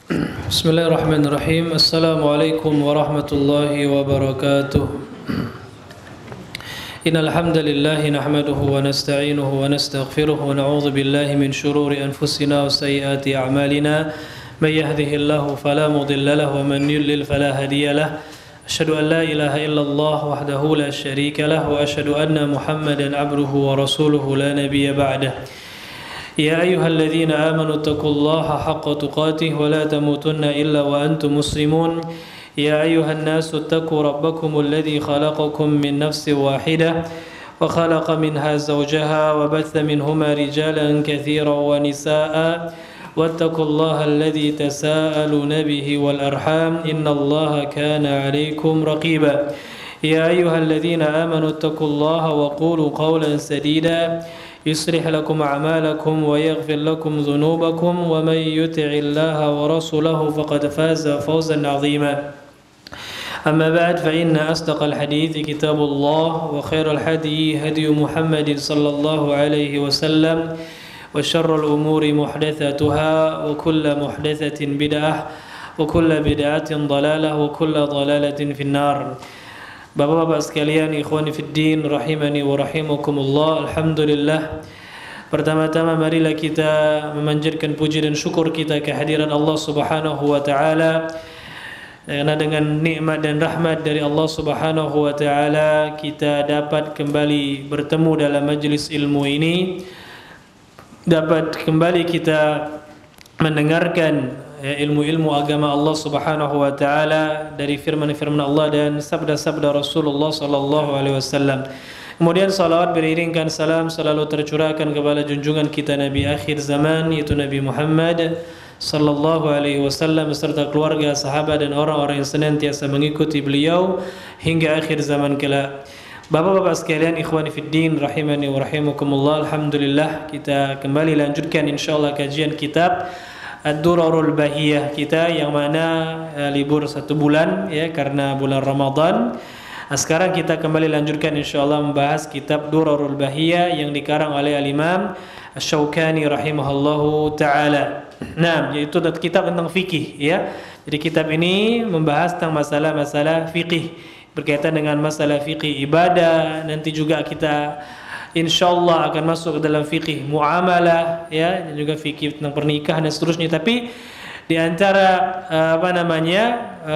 Bismillahirrahmanirrahim. Assalamualaikum warahmatullahi wabarakatuh. Innal hamdalillah nahmaduhu wa nasta'inuhu wa nastaghfiruh wa na'udzu billahi min shururi anfusina wa sayyiati a'malina. May yahdihillahu fala mudilla lahu wa man yudlil fala hadiya lahu. Asyhadu an la ilaha illallah wahdahu la syarika lahu wa asyhadu anna Muhammadan 'abduhu wa rasuluhu la nabiyya ba'dahu. يا أيها الذين آمنوا اتقوا الله حق تقاته ولا تموتن إلا وأنتم مسلمون يا أيها الناس اتقوا ربكم الذي خلقكم من نفس واحدة وخلق منها زوجها وبث منهما رجالا كثيرا ونساء واتقوا الله الذي تساءلون به والأرحام إن الله كان عليكم رقيبا يا أيها الذين آمنوا اتقوا الله وقولوا قولا سديدا يصلح لكم أعمالكم ويغفر لكم ذنوبكم ومن يطع الله ورسوله فقد فاز فوزا عظيما أما بعد فإن أصدق الحديث كتاب الله وخير الهدي هدي محمد صلى الله عليه وسلم وشر الأمور محدثاتها وكل محدثة بدعة وكل بدعة ضلالة وكل ضلالة في النار. Bapak-bapak sekalian, ikhwani fiddin, rahimani wa rahimakumullah. Alhamdulillah. Pertama-tama marilah kita memanjatkan puji dan syukur kita kehadiran Allah Subhanahu wa taala. Karena dengan nikmat dan rahmat dari Allah Subhanahu wa taala kita dapat kembali bertemu dalam majelis ilmu ini. Dapat kembali kita mendengarkan ilmu-ilmu agama Allah Subhanahu wa taala dari firman-firman Allah dan sabda-sabda Rasulullah sallallahu alaihi wasallam. Kemudian salawat beriringkan salam selalu tercurahkan kepada junjungan kita Nabi akhir zaman yaitu Nabi Muhammad sallallahu alaihi wasallam beserta keluarga, sahabat dan orang-orang yang senantiasa mengikuti beliau hingga akhir zaman kelak. Bapak-bapak sekalian, ikhwani fiddin, rahimani wa rahimakumullah. Alhamdulillah kita kembali lanjutkan insyaallah kajian kitab Ad-Durarul Bahiyah kita yang mana libur 1 bulan ya karena bulan Ramadan. Sekarang kita kembali lanjutkan insyaallah membahas kitab Durarul Bahiyah yang dikarang oleh Al-Imam Asy-Syaukani rahimahullahu taala. Nah, yaitu kitab tentang fikih ya. Jadi kitab ini membahas tentang masalah-masalah fikih berkaitan dengan masalah fikih ibadah. Nanti juga kita insyaallah akan masuk ke dalam fikih muamalah ya dan juga fikih tentang pernikahan dan seterusnya. Tapi di antara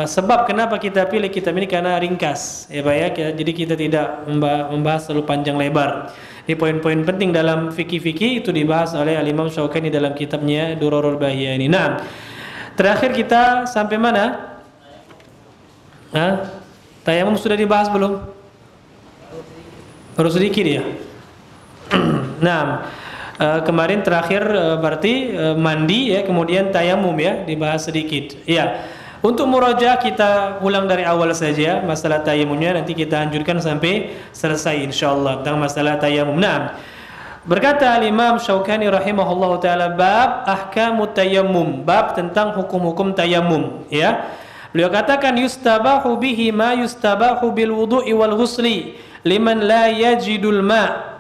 sebab kenapa kita pilih kitab ini karena ringkas ya Pak ya. Jadi kita tidak membahas terlalu panjang lebar. Ini poin-poin penting dalam fikih-fikih itu dibahas oleh Al-Imam Syaukani dalam kitabnya Durarul Bahiyah ini. Nah, terakhir kita sampai mana? Tayamum sudah dibahas belum? Baru sedikit ya. Nah, kemarin terakhir berarti mandi ya, kemudian tayamum ya, dibahas sedikit. Ya. Untuk murajaah kita ulang dari awal saja masalah tayamumnya, nanti kita anjurkan sampai selesai insyaallah tentang masalah tayamum. Nah, berkata Imam Syaukani rahimahullahu taala bab ahkamut tayammum, bab tentang hukum-hukum tayamum ya. Beliau katakan yustabahu bihi ma yustabahu bil wudu'i wal ghusli liman la yajidul ma'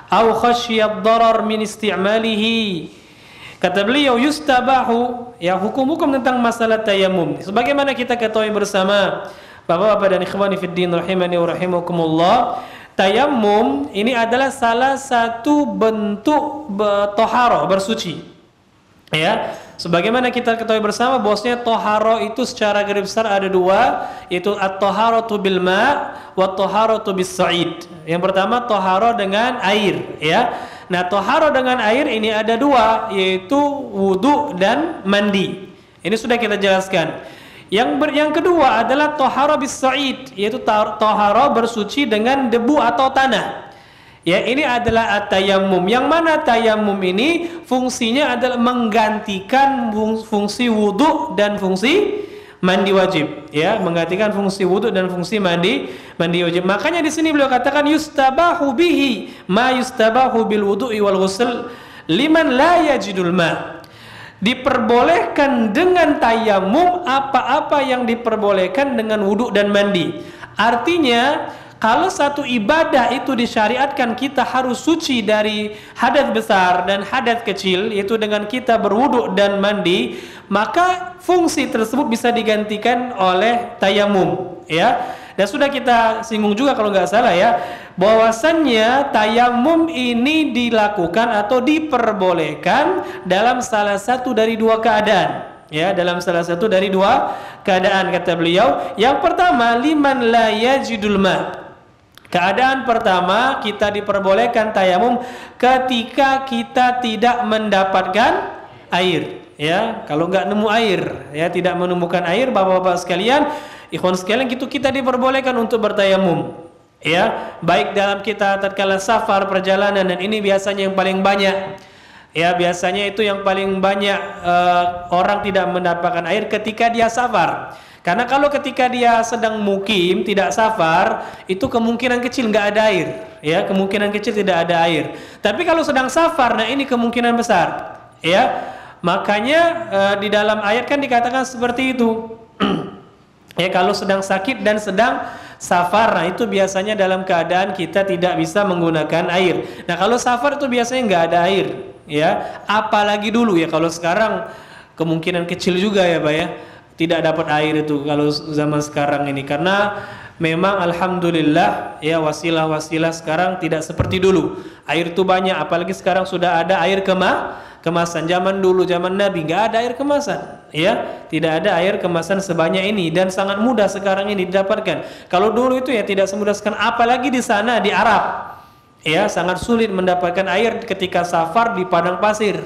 au khasyiyad darar min isti'malihi. Kata beliau yustabahu ya hukum-hukum tentang masalah tayamum. Sebagaimana kita ketahui bersama Bapak-bapak dan ikhwani fiddin rahimani wa rahimakumullah, tayamum ini adalah salah satu bentuk toharo bersuci. Ya, sebagaimana kita ketahui bersama bahwasanya toharo itu secara garis besar ada dua, yaitu at-toharatu bil ma' wa at-toharatu bis sa'id. Yang pertama toharo dengan air, ya. Nah, toharo dengan air ini ada dua, yaitu wudu dan mandi. Ini sudah kita jelaskan. Yang kedua adalah toharo bis sa'id, yaitu toharo bersuci dengan debu atau tanah. Ya, ini adalah at-tayammum. Yang mana tayammum ini fungsinya adalah menggantikan fungsi wudu dan fungsi mandi wajib. Ya, menggantikan fungsi wudu dan fungsi mandi wajib. Makanya di sini beliau katakan yustabahu bihi ma yustabahu bil wudu'i wal ghusl liman la yajidul ma. Diperbolehkan dengan tayamum apa-apa yang diperbolehkan dengan wudu dan mandi. Artinya kalau satu ibadah itu disyariatkan kita harus suci dari hadas besar dan hadas kecil, yaitu dengan kita berwudu dan mandi, maka fungsi tersebut bisa digantikan oleh tayamum, ya. Dan sudah kita singgung juga kalau nggak salah ya, bahwasannya tayamum ini dilakukan atau diperbolehkan dalam salah satu dari dua keadaan, ya, dalam salah satu dari dua keadaan kata beliau. Yang pertama, liman la yajidul ma. Keadaan pertama, kita diperbolehkan tayamum ketika kita tidak mendapatkan air, ya. Kalau nggak nemu air, ya, tidak menemukan air, bapak-bapak sekalian, ikhwan sekalian, gitu kita diperbolehkan untuk bertayamum, ya, baik dalam kita tatkala safar perjalanan, dan ini biasanya yang paling banyak, ya, biasanya itu yang paling banyak orang tidak mendapatkan air ketika dia safar. Karena kalau ketika dia sedang mukim tidak safar, itu kemungkinan kecil nggak ada air, ya, kemungkinan kecil tidak ada air. Tapi kalau sedang safar, nah ini kemungkinan besar, ya. Makanya di dalam ayat kan dikatakan seperti itu. Ya, kalau sedang sakit dan sedang safar, nah itu biasanya dalam keadaan kita tidak bisa menggunakan air. Nah, kalau safar itu biasanya nggak ada air, ya. Apalagi dulu, ya, kalau sekarang kemungkinan kecil juga, ya Pak, ya, tidak dapat air itu kalau zaman sekarang ini, karena memang alhamdulillah, ya, wasilah-wasilah sekarang tidak seperti dulu. Air itu banyak, apalagi sekarang sudah ada air kemasan. Zaman dulu, zaman Nabi, nggak ada air kemasan, ya, tidak ada air kemasan sebanyak ini, dan sangat mudah sekarang ini didapatkan. Kalau dulu itu, ya, tidak semudah sekarang, apalagi di sana di Arab, ya, sangat sulit mendapatkan air ketika safar di padang pasir,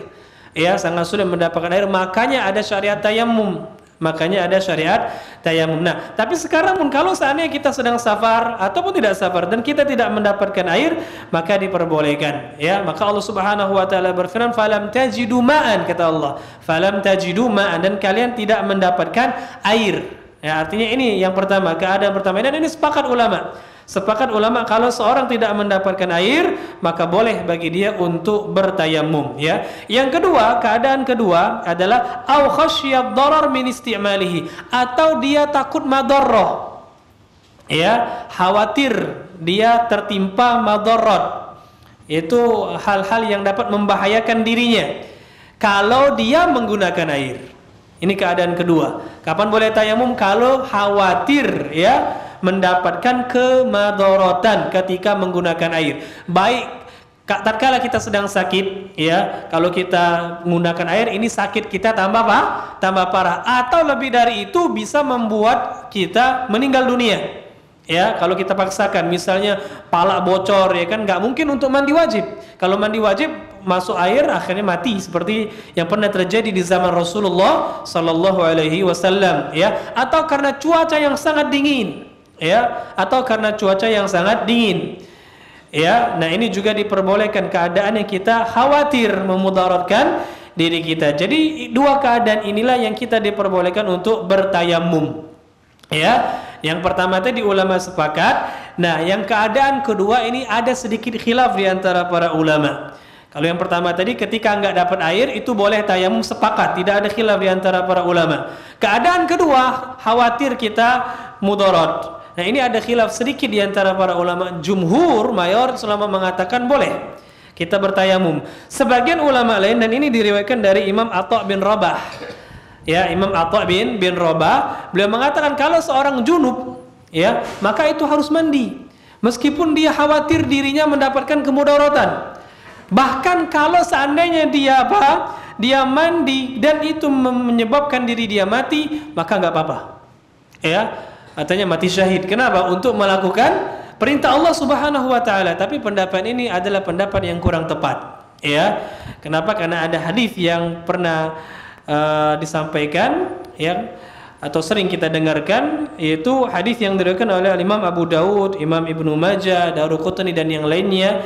ya, sangat sulit mendapatkan air. Makanya ada syariat tayamum. Makanya ada syariat tayamum. Nah, tapi sekarang pun kalau seandainya kita sedang safar ataupun tidak safar dan kita tidak mendapatkan air, maka diperbolehkan, ya. Maka Allah Subhanahu wa taala berfirman, "Falam tajidu ma'an," kata Allah. "Falam tajidu ma'an," dan kalian tidak mendapatkan air. Ya, artinya ini yang pertama, keadaan pertama, dan ini sepakat ulama. Sepakat ulama kalau seorang tidak mendapatkan air, maka boleh bagi dia untuk bertayamum, ya. Yang kedua, keadaan kedua adalah au khasyiyad darar min istimalihi, atau dia takut madarrah, ya, khawatir dia tertimpa madarat. Itu hal-hal yang dapat membahayakan dirinya kalau dia menggunakan air. Ini keadaan kedua. Kapan boleh tayamum? Kalau khawatir, ya, mendapatkan kemadharatan ketika menggunakan air. Baik tatkala kita sedang sakit, ya, kalau kita menggunakan air, ini sakit kita tambah parah, atau lebih dari itu bisa membuat kita meninggal dunia, ya. Kalau kita paksakan, misalnya pala bocor, ya kan, nggak mungkin untuk mandi wajib. Kalau mandi wajib masuk air akhirnya mati, seperti yang pernah terjadi di zaman Rasulullah Sallallahu Alaihi Wasallam, ya. Atau karena cuaca yang sangat dingin, ya, atau karena cuaca yang sangat dingin, ya. Nah, ini juga diperbolehkan keadaan yang kita khawatir memudaratkan diri kita. Jadi dua keadaan inilah yang kita diperbolehkan untuk bertayamum, ya. Yang pertama tadi ulama sepakat. Nah, yang keadaan kedua ini ada sedikit khilaf di antara para ulama. Kalau yang pertama tadi ketika nggak dapat air itu boleh tayamum, sepakat, tidak ada khilaf di antara para ulama. Keadaan kedua, khawatir kita mudarat. Nah, ini ada khilaf sedikit di antara para ulama. Jumhur mayor ulama mengatakan boleh kita bertayamum. Sebagian ulama lain, dan ini diriwayatkan dari Imam Atha bin Rabah, ya, Imam Atha bin Rabah, beliau mengatakan kalau seorang junub, ya, maka itu harus mandi meskipun dia khawatir dirinya mendapatkan kemudaratan. Bahkan kalau seandainya dia mandi dan itu menyebabkan diri dia mati, maka nggak apa-apa, ya, artinya mati syahid. Kenapa? Untuk melakukan perintah Allah Subhanahu wa taala. Tapi pendapat ini adalah pendapat yang kurang tepat, ya. Kenapa? Karena ada hadis yang pernah disampaikan, ya, atau sering kita dengarkan, yaitu hadis yang diriwayatkan oleh Imam Abu Dawud, Imam Ibnu Majah, Daruqutni dan yang lainnya.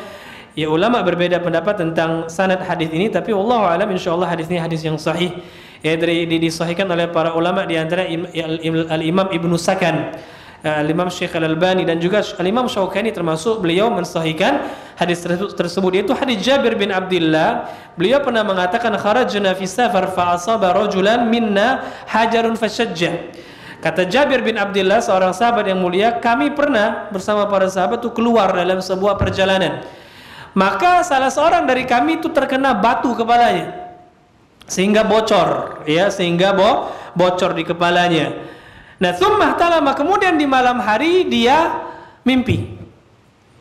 Ya, ulama berbeda pendapat tentang sanad hadis ini, tapi wallahu alam insyaallah hadis ini hadis yang sahih, ya, disahihkan oleh para ulama, di antara Al-Imam Ibnu Sakan, Al-Imam Syekh Al-Albani, dan juga Al-Imam Syaukani termasuk beliau mensahihkan hadis tersebut, yaitu hadis Jabir bin Abdullah. Beliau pernah mengatakan, kharajna fi safar fa asaba rajulan minna hajarun fashajjah. Kata Jabir bin Abdullah, seorang sahabat yang mulia, kami pernah bersama para sahabat itu keluar dalam sebuah perjalanan. Maka salah seorang dari kami itu terkena batu kepalanya. sehingga bocor, ya, sehingga bocor di kepalanya. Nah, tsumma talama, kemudian di malam hari dia mimpi.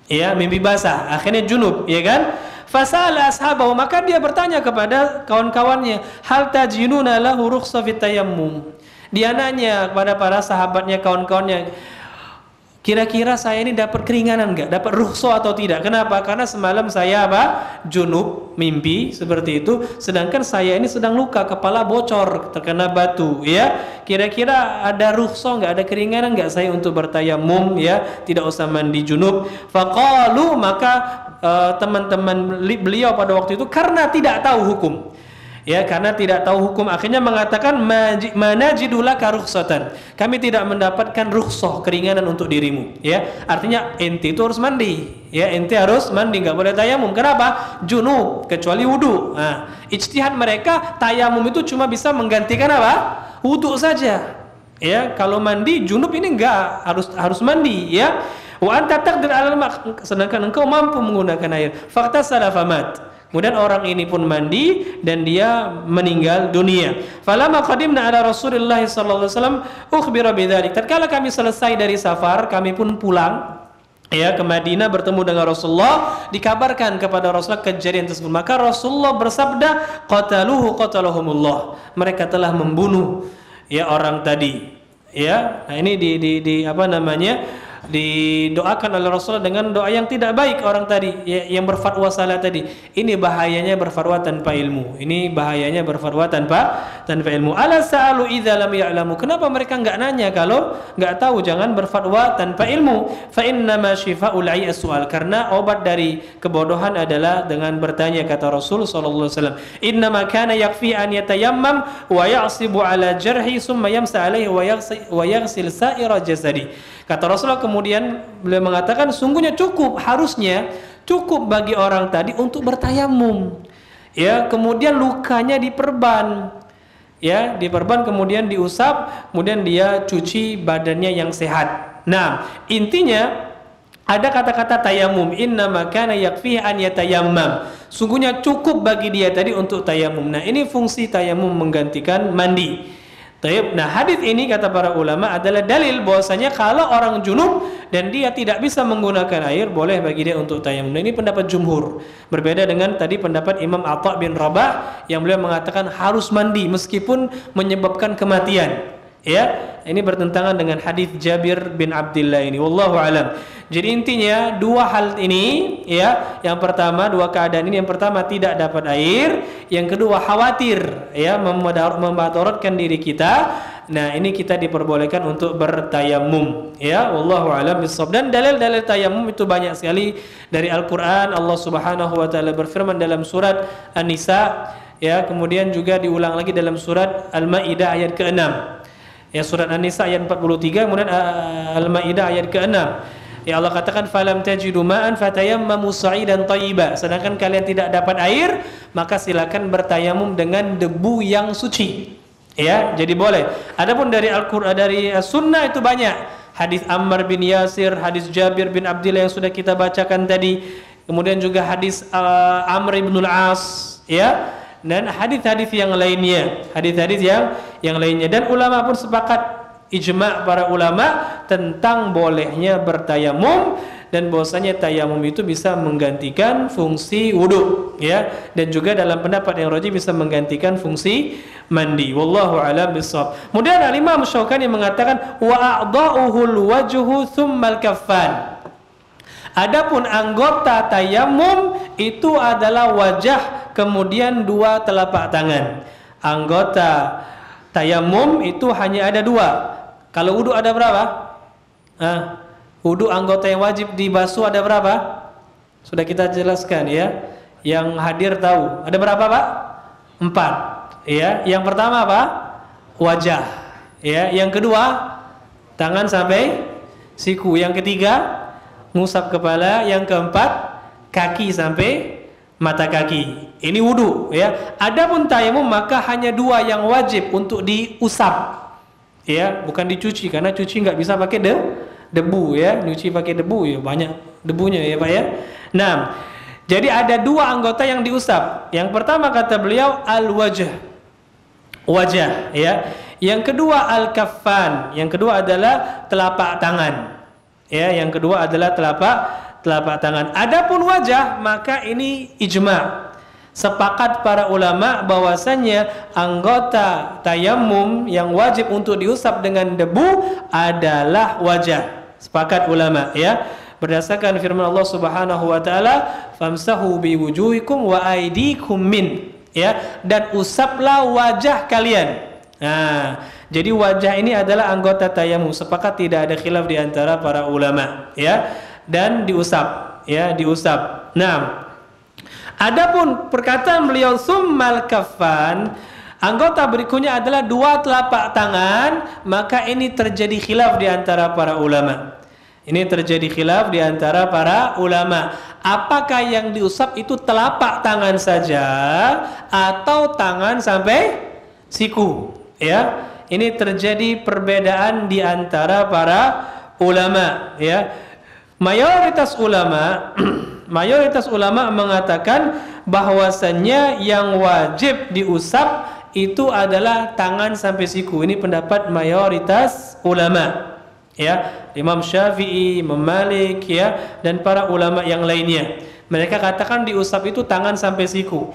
Ya, mimpi basah, akhirnya junub, ya kan? Fasala ashabahu, maka dia bertanya kepada kawan-kawannya, hal tajinuna lahu rukhsah fit tayammum. Dia nanya kepada para sahabatnya, kawan-kawannya, kira-kira saya ini dapat keringanan enggak? Dapat rukhsah atau tidak? Kenapa? Karena semalam saya junub, mimpi seperti itu, sedangkan saya ini sedang luka, kepala bocor, terkena batu, ya. Kira-kira ada rukhsah enggak? Ada keringanan enggak saya untuk bertayamum, ya? Tidak usah mandi junub. Faqalu, maka teman-teman beliau pada waktu itu karena tidak tahu hukum, ya, karena tidak tahu hukum, akhirnya mengatakan manajidulaka rukhsatan, kami tidak mendapatkan rukhsah, keringanan untuk dirimu, ya. Artinya ente itu harus mandi, ya, ente harus mandi, nggak boleh tayamum. Kenapa? Junub, kecuali wudu. Nah, ijtihad mereka tayamum itu cuma bisa menggantikan apa? Wudu saja, ya. Kalau mandi junub ini enggak harus mandi, ya. Wa anta taqdir 'alal ma', sedangkan engkau mampu menggunakan air. Fakta salafamat. Kemudian orang ini pun mandi dan dia meninggal dunia. Falamma qadimna ala Rasulillah sallallahu alaihi wasallam ukhbira bidzalik. Tatkala kami selesai dari safar, kami pun pulang, ya, ke Madinah bertemu dengan Rasulullah, dikabarkan kepada Rasulullah kejadian tersebut. Maka Rasulullah bersabda, qatalahumullah. Mereka telah membunuh, ya, orang tadi, ya. Nah, ini di apa namanya? Didoakan oleh Rasulullah dengan doa yang tidak baik orang tadi, ya, yang berfatwa salah tadi. Ini bahayanya berfatwa tanpa ilmu. Ini bahayanya berfatwa tanpa ilmu. Ala sa'alu idza lam ya'lamu. Kenapa mereka enggak nanya kalau enggak tahu? Jangan berfatwa tanpa ilmu. Fa inna ma shifa'ul 'ayyi as-su'al. Karena obat dari kebodohan adalah dengan bertanya, kata Rasul sallallahu alaihi wasallam. Inna ma kana yakfi an yatayammam wa ya'sibu 'ala jarhi summa yamsa 'alaihi wa yaghsil sa'ira jasadi. Kata Rasulullah kemudian beliau mengatakan, sungguhnya harusnya cukup bagi orang tadi untuk bertayamum, ya, kemudian lukanya diperban, ya, diperban, kemudian diusap, kemudian dia cuci badannya yang sehat. Nah, intinya ada kata-kata tayamum, inna makana yakfi an yatayammam, sungguhnya cukup bagi dia tadi untuk tayamum. Nah, ini fungsi tayamum menggantikan mandi. Nah, hadis ini kata para ulama adalah dalil bahwasanya kalau orang junub dan dia tidak bisa menggunakan air, boleh bagi dia untuk tayamum. Nah, ini pendapat jumhur. Berbeda dengan tadi pendapat Imam Atha bin Rabah yang beliau mengatakan harus mandi meskipun menyebabkan kematian. Ya, ini bertentangan dengan hadis Jabir bin Abdullah ini. Wallahu alam. Jadi intinya dua hal ini, ya, yang pertama dua keadaan ini, yang pertama tidak dapat air, yang kedua khawatir, ya, memadaratkan diri kita. Nah, ini kita diperbolehkan untuk bertayamum, ya. Wallahu alam bissawab. Dan dalil-dalil tayamum itu banyak sekali dari Al-Qur'an. Allah Subhanahu wa taala berfirman dalam surat An-Nisa, ya, kemudian juga diulang lagi dalam surat Al-Maidah ayat ke-6. Ya, surat An-Nisa ayat 43, kemudian Al-Maidah ayat ke-6. Ya, Allah katakan falam tajidu ma'an fatayammamu sa'idan thayyiba. Sedangkan kalian tidak dapat air, maka silakan bertayamum dengan debu yang suci. Ya, jadi boleh. Adapun dari Al-Qur'an, dari sunnah itu banyak. Hadis Ammar bin Yasir, hadis Jabir bin Abdullah yang sudah kita bacakan tadi. Kemudian juga hadis Amr bin Al-As, ya. Dan hadis-hadis yang lainnya, hadis-hadis yang lainnya. Dan ulama pun sepakat, ijma' para ulama tentang bolehnya bertayamum dan bahwasanya tayamum itu bisa menggantikan fungsi wudu, ya, dan juga dalam pendapat yang rajih bisa menggantikan fungsi mandi. Wallahu a'lam bishawab. Kemudian Al-Imam Syaukani mengatakan wa a'dha'uhul wajhu tsummal kaffan. Adapun anggota tayamum itu adalah wajah, kemudian dua telapak tangan. Anggota tayamum itu hanya ada dua. Kalau wudu ada berapa? Wudu anggota yang wajib dibasuh ada berapa? Sudah kita jelaskan, ya. Yang hadir tahu. Ada berapa, Pak? 4. Ya. Yang pertama apa? Wajah. Ya. Yang kedua, tangan sampai siku. Yang ketiga, ngusap kepala. Yang keempat, kaki sampai mata kaki. Ini wudu, ya. Adapun tayamum maka hanya dua yang wajib untuk diusap. Ya, bukan dicuci, karena cuci nggak bisa pakai debu, ya. Nyuci pakai debu, ya, banyak debunya, ya, Pak, ya. Nah, jadi ada dua anggota yang diusap. Yang pertama kata beliau al-wajh, wajah, ya. Yang kedua al-kaffan, yang kedua adalah telapak tangan. Ya, yang kedua adalah telapak tangan. Adapun wajah, maka ini ijma'. Sepakat para ulama bahwasannya anggota tayammum yang wajib untuk diusap dengan debu adalah wajah. Sepakat ulama, ya. Berdasarkan firman Allah Subhanahu wa taala, "Famsahu biwujuhikum wa aydikum min." Ya, dan usaplah wajah kalian. Nah, jadi wajah ini adalah anggota tayammum. Sepakat tidak ada khilaf di antara para ulama, ya. Dan diusap, ya, diusap. Nah, adapun perkataan beliau summal kaffan, anggota berikutnya adalah dua telapak tangan, maka ini terjadi khilaf di antara para ulama. Ini terjadi khilaf di antara para ulama. Apakah yang diusap itu telapak tangan saja atau tangan sampai siku? Ya, ini terjadi perbedaan di antara para ulama. Ya, mayoritas ulama mengatakan bahwasannya yang wajib diusap itu adalah tangan sampai siku. Ini pendapat mayoritas ulama. Ya, Imam Syafi'i, Imam Malik, ya, dan para ulama yang lainnya. Mereka katakan diusap itu tangan sampai siku.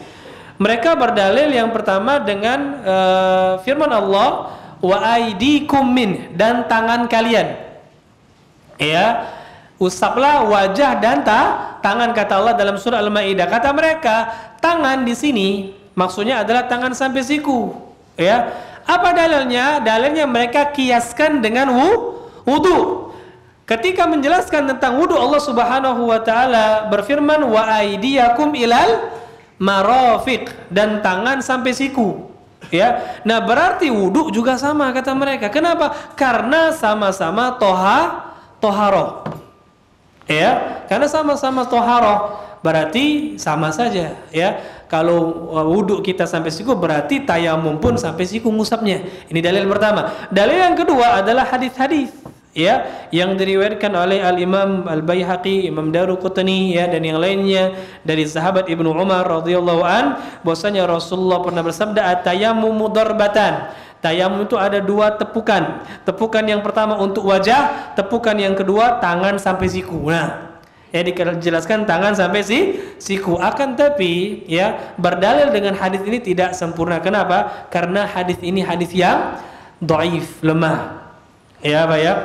Mereka berdalil yang pertama dengan firman Allah, wa aydikum min, dan tangan kalian. Ya, usaplah wajah dan tangan, kata Allah dalam surah Al-Maidah. Kata mereka, tangan di sini maksudnya adalah tangan sampai siku. Ya, apa dalilnya? Dalilnya mereka kiaskan dengan wudu. Ketika menjelaskan tentang wudu, Allah Subhanahu wa taala berfirman, wa aydiyakum ilal marafiq, dan tangan sampai siku. Ya. Nah, berarti wudu juga sama kata mereka. Kenapa? Karena sama-sama toharoh. Ya, karena sama-sama toharoh, berarti sama saja, ya. Kalau wudu kita sampai siku, berarti tayamum pun sampai siku ngusapnya. Ini dalil pertama. Dalil yang kedua adalah hadis-hadis, ya, yang diriwayatkan oleh Al-Imam Al-Baihaqi, Imam Daruqutni, ya, dan yang lainnya dari sahabat Ibnu Umar radhiyallahu an, bahwasanya Rasulullah pernah bersabda, at-tayammumu darbatan. Tayamum itu ada dua tepukan. Tepukan yang pertama untuk wajah, tepukan yang kedua tangan sampai siku. Nah, ya, dijelaskan tangan sampai siku. Akan tapi, ya, berdalil dengan hadis ini tidak sempurna. Kenapa? Karena hadis ini hadis yang dhaif, lemah. Ya, Pak, ya.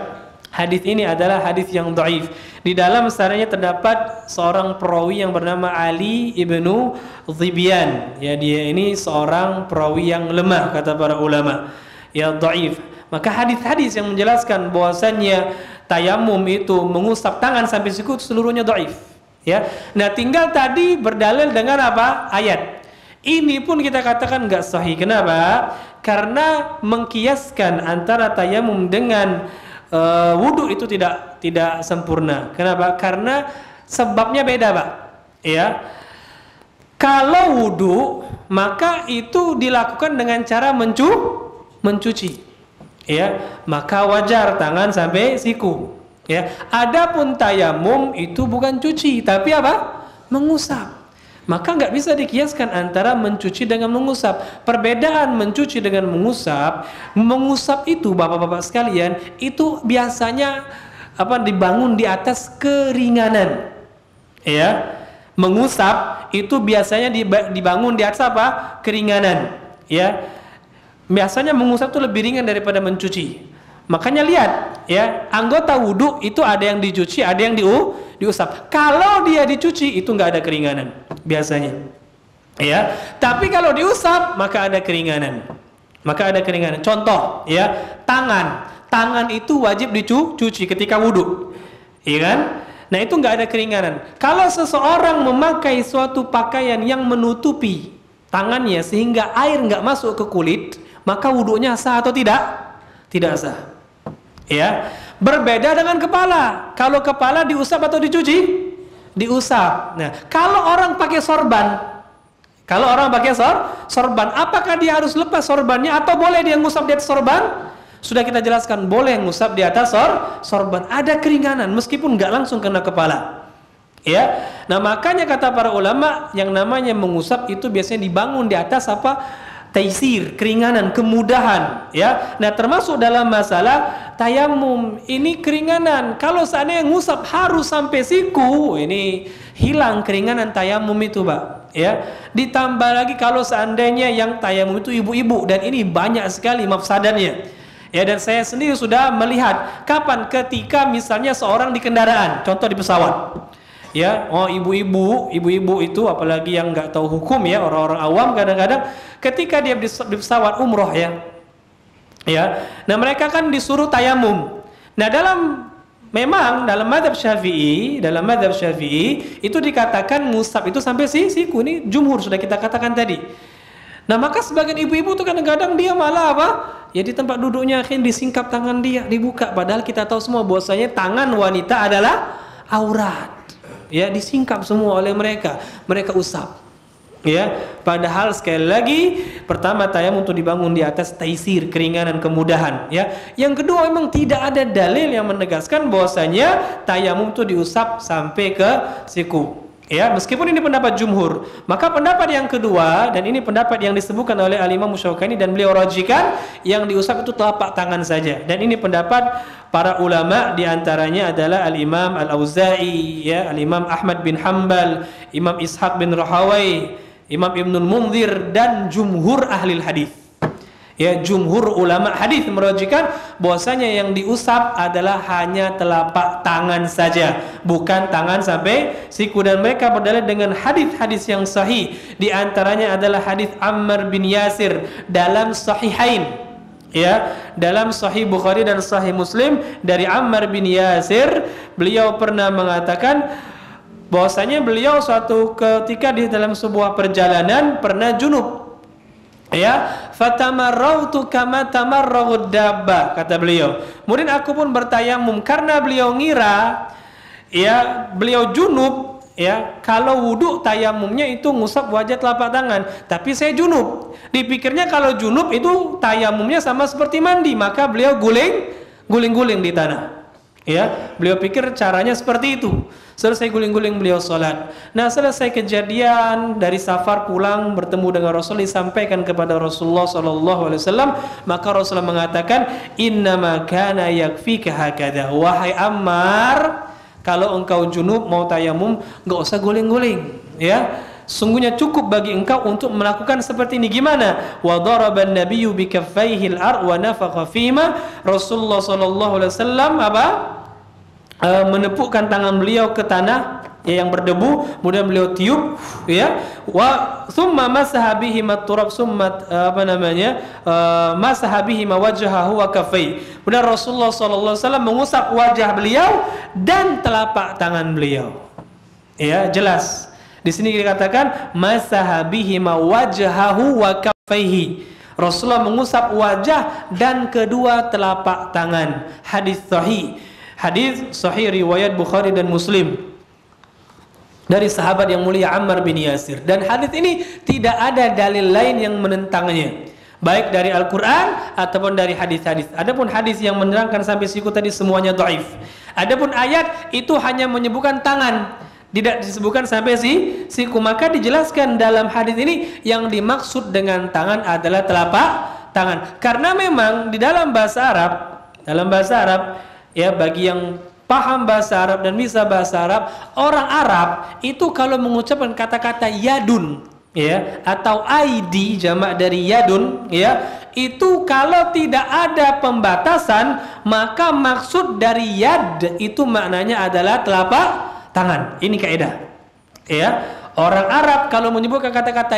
Hadis ini adalah hadis yang dhaif. Di dalam sanadnya terdapat seorang perawi yang bernama Ali ibnu Dhibyan. Ya, dia ini seorang perawi yang lemah kata para ulama. Ya, dhaif. Maka hadis-hadis yang menjelaskan bahwasannya tayamum itu mengusap tangan sampai siku seluruhnya dhaif. Ya. Nah, tinggal tadi berdalil dengan apa? Ayat. Ini pun kita katakan enggak sahih. Kenapa? Karena mengkiaskan antara tayamum dengan wudu itu tidak sempurna. Kenapa? Karena sebabnya beda, Pak. Ya. Kalau wudu, maka itu dilakukan dengan cara mencuci. Ya, maka wajar tangan sampai siku. Ya. Adapun tayamum itu bukan cuci, tapi apa? Mengusap. Maka nggak bisa dikiaskan antara mencuci dengan mengusap. Perbedaan mencuci dengan mengusap itu, bapak-bapak sekalian, itu biasanya dibangun di atas keringanan. Ya, mengusap itu biasanya dibangun di atas apa? Keringanan. Ya, biasanya mengusap itu lebih ringan daripada mencuci. Makanya lihat, ya, anggota wudu itu ada yang dicuci, ada yang diusap. Kalau dia dicuci itu nggak ada keringanan biasanya, ya. Tapi kalau diusap maka ada keringanan. Contoh, ya, tangan itu wajib dicuci ketika wudu, iya kan? Nah, itu nggak ada keringanan. Kalau seseorang memakai suatu pakaian yang menutupi tangannya sehingga air nggak masuk ke kulit, maka wudunya sah atau tidak? Tidak sah. Ya, berbeda dengan kepala. Kalau kepala diusap atau dicuci? Diusap. Nah, kalau orang pakai sorban, apakah dia harus lepas sorbannya atau boleh dia ngusap di atas sorban? Sudah kita jelaskan, boleh ngusap di atas sorban. Ada keringanan meskipun nggak langsung kena kepala. Ya. Nah, makanya kata para ulama yang namanya mengusap itu biasanya dibangun di atas apa? taisir, keringanan, kemudahan, ya. Nah, termasuk dalam masalah tayamum ini keringanan. Kalau seandainya ngusap harus sampai siku, ini hilang keringanan tayamum itu, Pak. Ya, ditambah lagi kalau seandainya yang tayamum itu ibu-ibu, dan ini banyak sekali mafsadannya. Ya, dan saya sendiri sudah melihat kapan ketika misalnya seorang di kendaraan, contoh di pesawat. Ya, oh ibu-ibu itu apalagi yang nggak tahu hukum, ya, orang-orang awam kadang-kadang ketika dia di pesawat umroh, ya. Nah, mereka kan disuruh tayamum. Nah, memang dalam mazhab Syafi'i itu dikatakan ngusap itu sampai siku, ini jumhur sudah kita katakan tadi. Nah, maka sebagian ibu-ibu tuh kadang-kadang dia malah apa? Ya, di tempat duduknya akhirnya disingkap tangan dia, dibuka, padahal kita tahu semua bahwasanya tangan wanita adalah aurat. Ya, disingkap semua oleh mereka usap. Ya, padahal sekali lagi pertama tayamum untuk dibangun di atas taisir, keringanan, kemudahan, ya. Yang kedua, memang tidak ada dalil yang menegaskan bahwasanya tayamum itu diusap sampai ke siku. Ya, meskipun ini pendapat jumhur, maka pendapat yang kedua, dan ini pendapat yang disebutkan oleh Al-Imam Syaukani dan beliau rajikan, yang diusap itu telapak tangan saja. Dan ini pendapat para ulama, diantaranya adalah Al-Imam Al-Auza'i, ya, Al-Imam Ahmad bin Hanbal, Imam Ishaq bin Rahawai, Imam Ibnul Munzir, dan jumhur ahli hadis. Ya, jumhur ulama hadis merajikan bahwasanya yang diusap adalah hanya telapak tangan saja, bukan tangan sampai siku, dan mereka berdalil dengan hadis-hadis yang sahih. Di antaranya adalah hadis Ammar bin Yasir dalam Sahihain, ya, dalam Sahih Bukhari dan Sahih Muslim, dari Ammar bin Yasir, beliau pernah mengatakan bahwasanya beliau suatu ketika di dalam sebuah perjalanan pernah junub. Ya, fatamarrautu kama tamarraghud dabba, kata beliau. Kemudian aku pun bertayamum karena beliau ngira, ya, beliau junub, ya, kalau wudu tayamumnya itu ngusap wajah telapak tangan, tapi saya junub. Dipikirnya kalau junub itu tayamumnya sama seperti mandi, maka beliau guling-guling di tanah. Ya, beliau pikir caranya seperti itu. Selesai guling-guling beliau sholat. Nah, selesai kejadian dari safar pulang bertemu dengan Rasul, disampaikan kepada Rasulullah SAW, maka Rasulullah mengatakan, innama kana yakfika hakadha, wahai Ammar, kalau engkau junub mau tayamum enggak usah guling-guling, ya. Sungguhnya cukup bagi engkau untuk melakukan seperti ini. Gimana? Wa daraban nabiyyu bi kaffaihi al-ard wa nafakha fima. Rasulullah SAW menepukkan tangan beliau ke tanah, ya, yang berdebu, kemudian beliau tiup, ya, wa thumma masaha bihi at-turab, summa masaha bihi wajhahu wa kaffai. Kemudian Rasulullah SAW mengusap wajah beliau dan telapak tangan beliau. Ya, jelas. Di sini dikatakan masaha bihi wajhahu wa kaffaihi. Rasulullah mengusap wajah dan kedua telapak tangan. Hadis sahih riwayat Bukhari dan Muslim dari sahabat yang mulia Ammar bin Yasir. Dan hadis ini tidak ada dalil lain yang menentangnya, baik dari Al-Quran ataupun dari hadis-hadis. Adapun hadis yang menerangkan sampai siku tadi semuanya dhaif. Adapun ayat itu hanya menyebutkan tangan, tidak disebutkan sampai siku. Maka dijelaskan dalam hadis ini yang dimaksud dengan tangan adalah telapak tangan. Karena memang di dalam bahasa Arab, ya, bagi yang paham bahasa Arab dan bisa bahasa Arab, orang Arab itu kalau mengucapkan kata-kata yadun, ya, atau aidi jamak dari yadun, ya, itu kalau tidak ada pembatasan, maka maksud dari yad itu maknanya adalah telapak tangan. Ini kaidah, ya. Orang Arab kalau menyebutkan kata-kata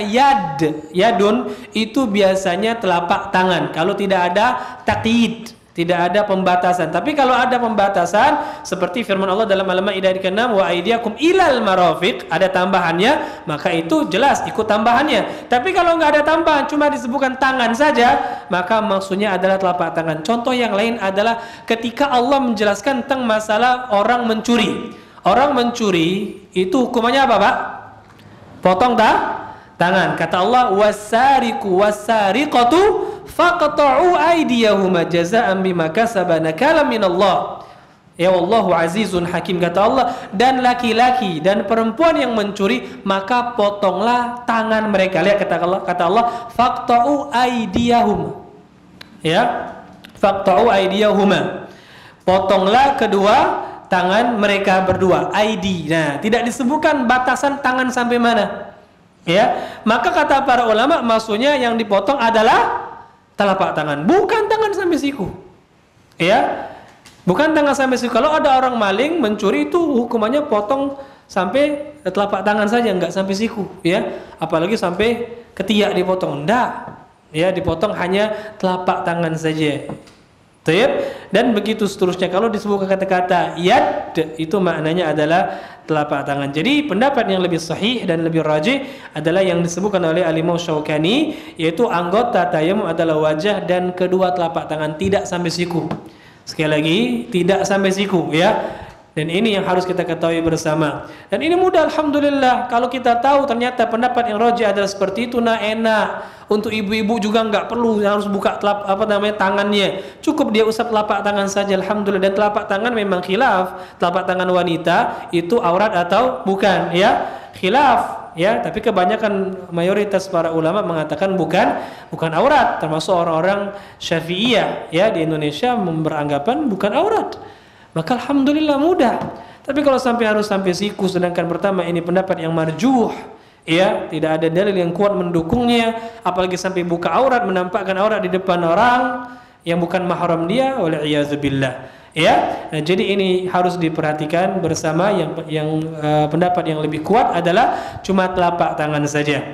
yadun itu biasanya telapak tangan, kalau tidak ada taqyid, tidak ada pembatasan. Tapi kalau ada pembatasan, seperti firman Allah dalam Al-Maidah ke-6, wa aydiyakum ilal marafiq, ada tambahannya, maka itu jelas ikut tambahannya. Tapi kalau nggak ada tambahan, cuma disebutkan tangan saja, maka maksudnya adalah telapak tangan. Contoh yang lain adalah ketika Allah menjelaskan tentang masalah orang mencuri. Orang mencuri itu hukumannya apa, Pak? Potong tangan. Kata Allah, wasariqu wasariqatu faqta'u aydiyahuma jazaa'an bima kasaba nakalan minallah. Ya wallahu azizun hakim, kata Allah, dan laki-laki dan perempuan yang mencuri maka potonglah tangan mereka. Lihat kata Allah faqta'u aydiyahum. Ya, faqta'u aydiyahuma. Potonglah kedua tangan mereka berdua. Aidi. Nah, tidak disebutkan batasan tangan sampai mana. Ya, maka kata para ulama maksudnya yang dipotong adalah telapak tangan, bukan tangan sampai siku. Ya. Bukan tangan sampai siku. Kalau ada orang maling mencuri itu hukumannya potong sampai telapak tangan saja, enggak sampai siku, ya. Apalagi sampai ketiak dipotong, enggak. Ya, dipotong hanya telapak tangan saja. Baik? Dan begitu seterusnya. Kalau disebutkan kata-kata yad, itu maknanya adalah telapak tangan. Jadi pendapat yang lebih sahih dan lebih rajih adalah yang disebutkan oleh Al-Imam Syaukani, yaitu anggota tayamum adalah wajah dan kedua telapak tangan, tidak sampai siku. Sekali lagi, tidak sampai siku, ya. Dan ini yang harus kita ketahui bersama. Dan ini mudah, alhamdulillah. Kalau kita tahu ternyata pendapat yang rajih adalah seperti itu, nah enak. Untuk ibu-ibu juga nggak perlu harus buka tangannya. Cukup dia usap telapak tangan saja, alhamdulillah. Dan telapak tangan memang khilaf. Telapak tangan wanita itu aurat atau bukan, ya. Khilaf. Ya, tapi kebanyakan mayoritas para ulama mengatakan bukan aurat, termasuk orang-orang Syafi'iyah ya di Indonesia beranggapan bukan aurat. Maka alhamdulillah mudah. Tapi kalau harus sampai siku, sedangkan pertama ini pendapat yang marjuh, ya, tidak ada dalil yang kuat mendukungnya, apalagi sampai buka aurat, menampakkan aurat di depan orang yang bukan mahram dia, wal'iyazubillah. Ya, nah, jadi ini harus diperhatikan bersama. Yang pendapat yang lebih kuat adalah cuma telapak tangan saja.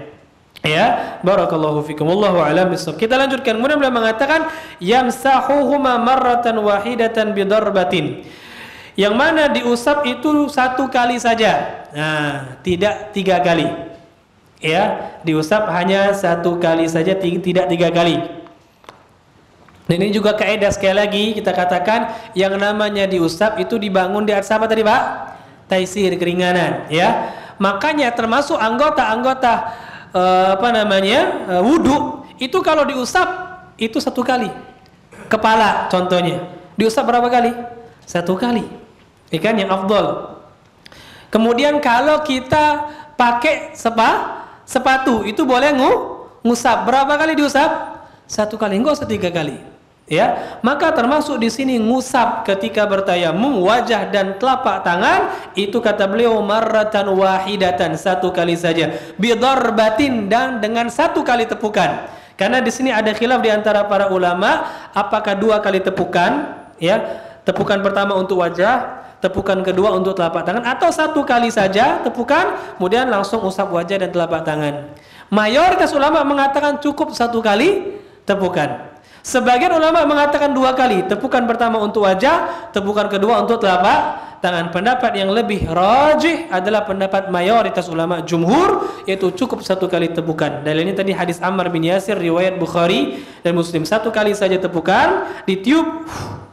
Ya, barakallahu fikum. Wallahu a'lam bishawab. Kita lanjutkan. Kemudian beliau mengatakan yamsahuhuma marratan wahidatan bidarbatin. Yang mana diusap itu satu kali saja. Nah, tidak 3 kali. Ya, diusap hanya 1 kali saja, tidak 3 kali. Dan ini juga kaidah, sekali lagi kita katakan yang namanya diusap itu dibangun di atas apa tadi, Pak? Taisir, keringanan, ya. Makanya termasuk anggota-anggota wudu itu kalau diusap itu 1 kali. Kepala contohnya. Diusap berapa kali? 1 kali. Ikan yang afdal. Kemudian kalau kita pakai sepatu itu boleh ngusap. Berapa kali diusap? 1 kali, enggak usah 3 kali. Ya, maka termasuk di sini ngusap ketika bertayamum wajah dan telapak tangan itu kata beliau marratan wahidatan, 1 kali saja, bidarbatin, dan dengan 1 kali tepukan. Karena di sini ada khilaf di antara para ulama apakah 2 kali tepukan, ya, tepukan pertama untuk wajah, tepukan kedua untuk telapak tangan, atau 1 kali saja tepukan kemudian langsung usap wajah dan telapak tangan. Mayoritas ulama mengatakan cukup 1 kali tepukan. Sebagian ulama mengatakan 2 kali, tepukan pertama untuk wajah, tepukan kedua untuk telapak tangan. Pendapat yang lebih rajih adalah pendapat mayoritas ulama jumhur, yaitu cukup 1 kali tepukan. Dalilnya tadi hadis Ammar bin Yasir riwayat Bukhari dan Muslim. 1 kali saja tepukan, ditiup,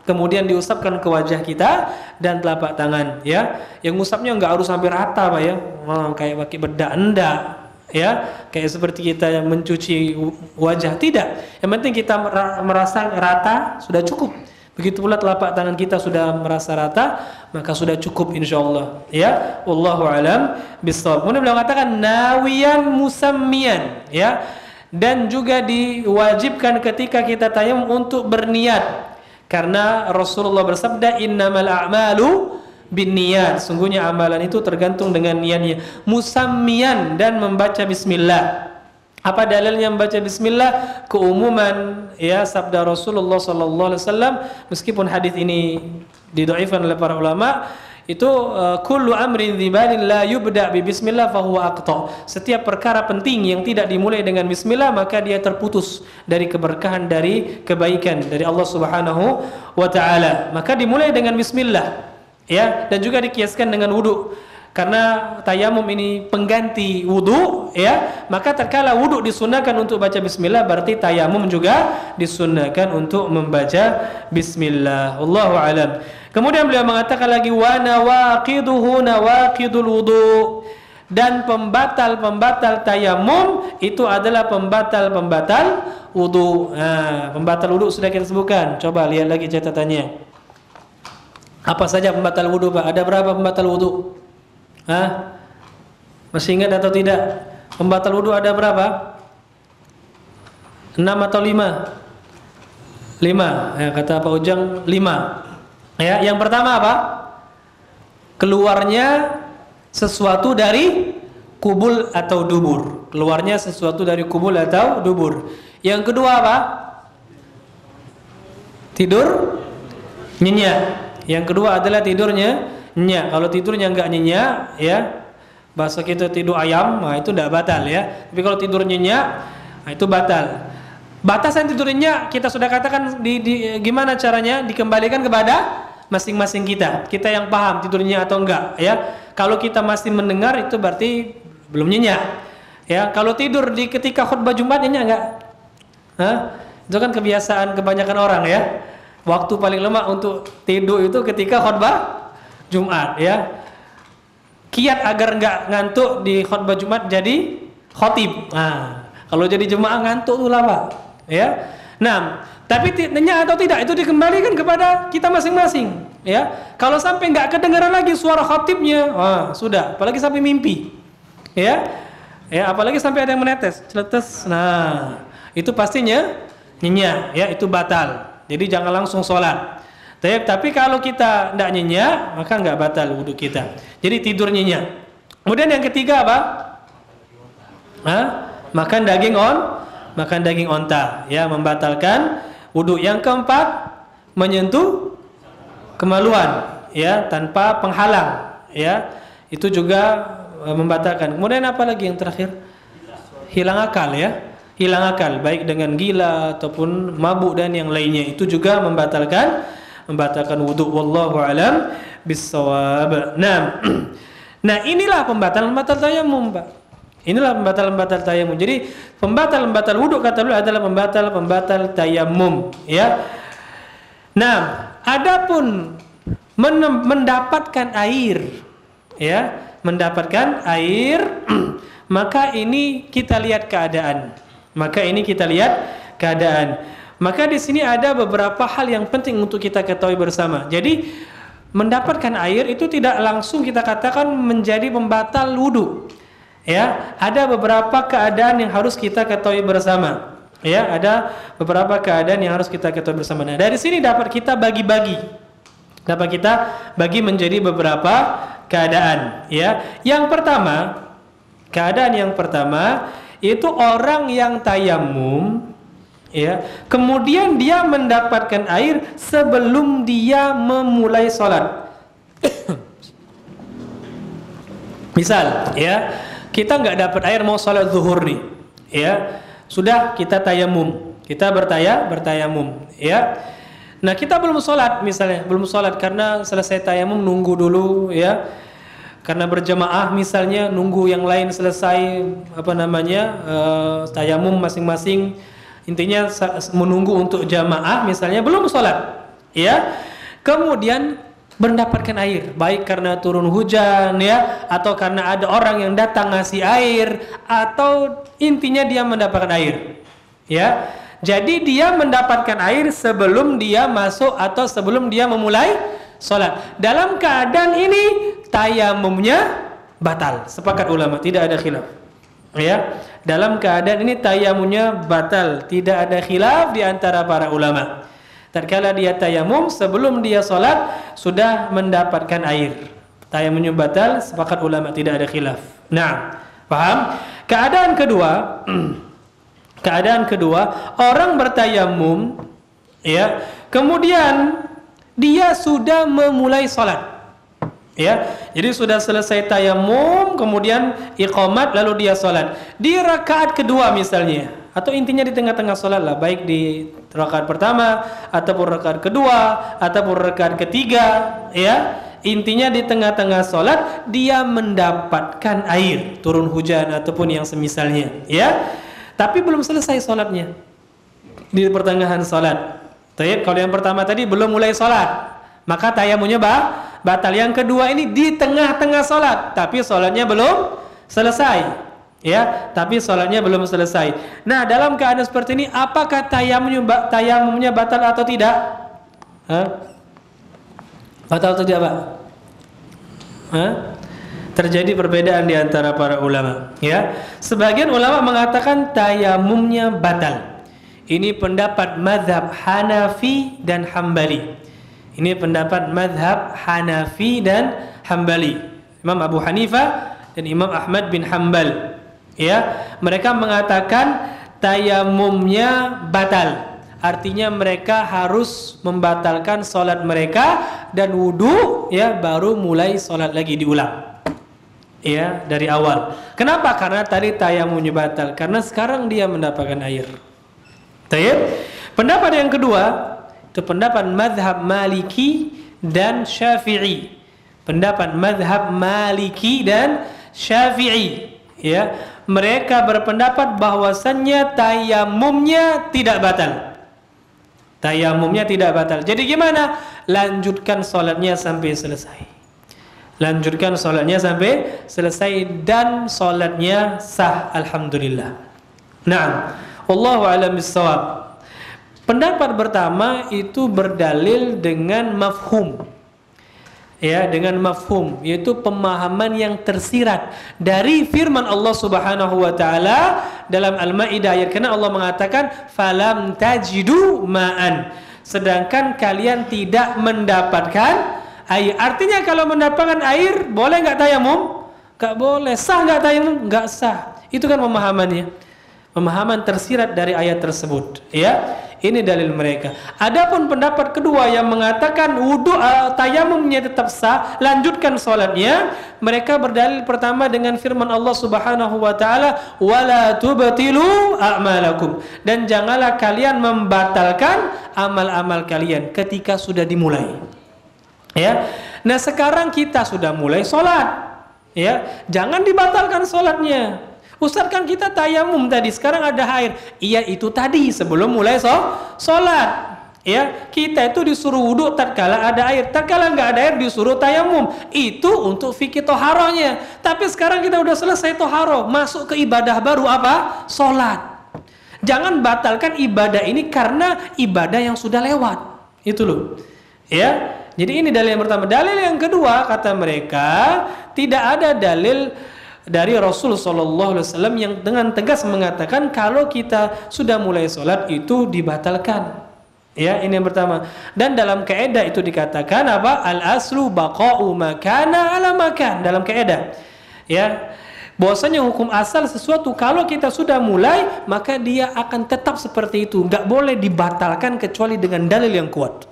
kemudian diusapkan ke wajah kita dan telapak tangan, ya. Yang ngusapnya enggak harus sampai rata, Pak, ya. Kayak pakai bedak, enggak. Ya, kayak seperti kita mencuci wajah, tidak. Yang penting kita merasa rata sudah cukup. Begitu pula telapak tangan kita sudah merasa rata, maka sudah cukup insyaallah. Ya, wallahu alam bishawab. Kemudian beliau mengatakan nawiyan musammiyan, ya. Dan juga diwajibkan ketika kita tayamum untuk berniat. Karena Rasulullah bersabda innamal a'malu binniyat, sungguhnya amalan itu tergantung dengan niatnya. Musammian, dan membaca bismillah. Apa dalilnya membaca bismillah? Keumuman, ya, sabda Rasulullah sallallahu alaihi wasallam, meskipun hadis ini didhaifkan oleh para ulama, itu kullu amrin dzibalin la yubda bi bismillah fa huwa aqta. Setiap perkara penting yang tidak dimulai dengan bismillah maka dia terputus dari keberkahan, dari kebaikan dari Allah Subhanahu wa taala. Maka dimulai dengan bismillah. Ya, dan juga dikiaskan dengan wudu. Karena tayamum ini pengganti wudu, ya, maka terkala wudu disunahkan untuk baca bismillah, berarti tayamum juga disunahkan untuk membaca bismillah. Wallahu alam. Kemudian beliau mengatakan lagi wa nawaqiduhu nawaqidul wudu, dan pembatal-pembatal tayamum itu adalah pembatal-pembatal wudu. Nah, pembatal wudu sudah kita sebutkan. Coba lihat lagi catatannya. Apa saja pembatal wudu, Pak? Ada berapa pembatal wudu? Hah? Masih ingat atau tidak? Pembatal wudu ada berapa? 6 atau 5? 5. Ya, kata Pak Ujang 5. Ya, yang pertama apa? Keluarnya sesuatu dari kubul atau dubur. Keluarnya sesuatu dari kubul atau dubur. Yang kedua apa? Tidur nyenyak. Yang kedua adalah tidurnya nyenyak. Kalau tidurnya enggak nyenyak, ya, bahasa kita tidur ayam, nah itu tidak batal ya. Tapi kalau tidur nyenyak, nah itu batal. Batasan tidur nyenyak kita sudah katakan gimana caranya dikembalikan kepada masing-masing kita. Kita yang paham tidurnya atau enggak, ya. Kalau kita masih mendengar itu berarti belum nyenyak. Ya, kalau tidur di ketika khutbah Jumat nyenyak enggak? Hah? Itu kan kebiasaan kebanyakan orang ya. Waktu paling lemah untuk tidur itu ketika khutbah Jumat, ya. Kiat agar enggak ngantuk di khutbah Jumat jadi khotib. Nah, kalau jadi jemaah ngantuk tuh lama, ya. Nah, tapi nyenyak atau tidak itu dikembalikan kepada kita masing-masing, ya. Kalau sampai nggak kedengaran lagi suara khatibnya, sudah. Apalagi sampai mimpi, ya, ya. Apalagi sampai ada yang menetes, celetes. Nah, itu pastinya nyenyak, ya. Itu batal. Jadi jangan langsung sholat. Tapi kalau kita tidak nyenyak, maka nggak batal wudhu kita. Jadi tidur nyenyak. Kemudian yang ketiga apa? Makan daging onta, ya, membatalkan wudhu. Yang keempat, menyentuh kemaluan, ya, tanpa penghalang, ya, itu juga membatalkan. Kemudian apa lagi yang terakhir? Hilang akal, ya, hilang akal, baik dengan gila ataupun mabuk dan yang lainnya, itu juga membatalkan wudhu. Wallahu alam bissawab. Nah, inilah pembatal tayamum, Pak. Inilah pembatal tayamum. Jadi pembatal wudhu kata beliau adalah pembatal tayamum, ya. Nah, adapun mendapatkan air, ya, mendapatkan air, maka ini kita lihat keadaan. Maka di sini ada beberapa hal yang penting untuk kita ketahui bersama. Jadi mendapatkan air itu tidak langsung kita katakan menjadi pembatal wudhu. Ya, ada beberapa keadaan yang harus kita ketahui bersama. Ya, ada beberapa keadaan yang harus kita ketahui bersama. Nah, dari sini dapat kita bagi menjadi beberapa keadaan. Ya, keadaan yang pertama itu orang yang tayamum, ya, kemudian dia mendapatkan air sebelum dia memulai sholat. Misal, ya, kita nggak dapat air mau sholat zuhur nih, ya, sudah kita tayamum, kita bertayamum, ya. Nah, kita belum sholat misalnya, karena selesai tayamum nunggu dulu, ya, karena berjamaah misalnya nunggu yang lain selesai tayamum masing-masing, intinya menunggu untuk jamaah misalnya belum sholat, ya, kemudian mendapatkan air, baik karena turun hujan, ya, atau karena ada orang yang datang ngasih air, atau intinya dia mendapatkan air, ya. Jadi dia mendapatkan air sebelum dia masuk atau sebelum dia memulai sholat. Dalam keadaan ini tayamumnya batal, sepakat ulama, tidak ada khilaf, ya. Dalam keadaan ini tayamumnya batal, tidak ada khilaf di antara para ulama. Tatkala dia tayamum sebelum dia sholat sudah mendapatkan air, tayamumnya batal, sepakat ulama, tidak ada khilaf. Nah, paham? Keadaan kedua, orang bertayamum, ya, kemudian dia sudah memulai sholat, ya. Jadi sudah selesai tayamum, kemudian iqamat, lalu dia sholat di rakaat kedua misalnya, atau intinya di tengah-tengah sholat lah, baik di rakaat pertama ataupun rakaat kedua ataupun rakaat ketiga, ya. Intinya di tengah-tengah sholat dia mendapatkan air, turun hujan ataupun yang semisalnya, ya. Tapi belum selesai sholatnya, di pertengahan sholat. Kalau yang pertama tadi belum mulai sholat, maka tayamumnya batal. Yang kedua ini di tengah-tengah sholat, tapi sholatnya belum selesai, ya. Tapi sholatnya belum selesai. Nah, dalam keadaan seperti ini, apakah tayamumnya batal atau tidak? Batal atau tidak, Pak? Hah? Terjadi perbedaan di antara para ulama, ya. Sebagian ulama mengatakan tayamumnya batal. Ini pendapat mazhab Hanafi dan Hambali. Ini pendapat mazhab Hanafi dan Hambali. Imam Abu Hanifah dan Imam Ahmad bin Hanbal. Ya, mereka mengatakan tayamumnya batal. Artinya mereka harus membatalkan sholat mereka dan wudu, ya, baru mulai sholat lagi diulang. Ya, dari awal. Kenapa? Karena tadi tayamumnya batal. Karena sekarang dia mendapatkan air. Tayyib. Pendapat yang kedua itu pendapat mazhab Maliki dan Syafi'i. Pendapat mazhab Maliki dan Syafi'i, ya, mereka berpendapat bahwasannya tayamumnya tidak batal. Tayamumnya tidak batal. Jadi gimana? Lanjutkan sholatnya sampai selesai. Lanjutkan sholatnya sampai selesai dan sholatnya sah, alhamdulillah. Nah, wallahu a'lam bissawab. Pendapat pertama itu berdalil dengan mafhum. Ya, dengan mafhum, yaitu pemahaman yang tersirat dari firman Allah Subhanahu wa taala dalam Al-Maidah ayat karena Allah mengatakan falam tajidu ma'an. Sedangkan kalian tidak mendapatkan air. Artinya kalau mendapatkan air boleh enggak tayamum? Enggak boleh. Sah enggak tayamum? Enggak sah. Itu kan pemahamannya. Pemahaman tersirat dari ayat tersebut, ya. Ini dalil mereka. Adapun pendapat kedua yang mengatakan wudu tayamumnya tetap sah, lanjutkan salatnya, mereka berdalil pertama dengan firman Allah Subhanahu wa taala, "Wala tubtilu a'malakum." Dan janganlah kalian membatalkan amal-amal kalian ketika sudah dimulai. Ya. Nah, sekarang kita sudah mulai salat. Ya, jangan dibatalkan salatnya. Ustaz, kan kita tayamum tadi, sekarang ada air. Iya, itu tadi sebelum mulai sholat. Ya, kita itu disuruh wudu tatkala ada air. Tatkala nggak ada air disuruh tayamum. Itu untuk fikih toharohnya. Tapi sekarang kita udah selesai toharoh, masuk ke ibadah baru apa? Sholat. Jangan batalkan ibadah ini karena ibadah yang sudah lewat. Itu loh. Ya. Jadi ini dalil yang pertama. Dalil yang kedua kata mereka tidak ada dalil dari Rasul Sallallahu Alaihi Wasallam yang dengan tegas mengatakan kalau kita sudah mulai sholat itu dibatalkan. Ya, ini yang pertama. Dan dalam kaidah itu dikatakan apa? Al aslu baqa'u makana ala makan dalam kaidah. Ya, bahwasanya hukum asal sesuatu kalau kita sudah mulai maka dia akan tetap seperti itu, nggak boleh dibatalkan kecuali dengan dalil yang kuat.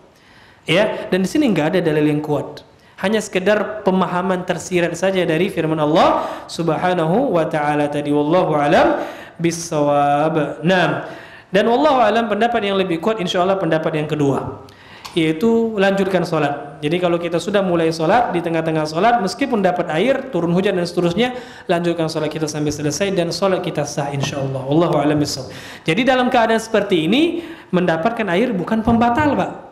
Ya, dan di sini nggak ada dalil yang kuat. Hanya sekedar pemahaman tersirat saja dari firman Allah Subhanahu wa taala tadi. Wallahu alam bissawab. Nah, dan wallahu alam pendapat yang lebih kuat insyaallah pendapat yang kedua, yaitu lanjutkan salat. Jadi kalau kita sudah mulai salat, di tengah-tengah salat meskipun dapat air, turun hujan dan seterusnya, lanjutkan salat kita sampai selesai dan salat kita sah insyaallah. Wallahu alam bissawab. Jadi dalam keadaan seperti ini mendapatkan air bukan pembatal, Pak.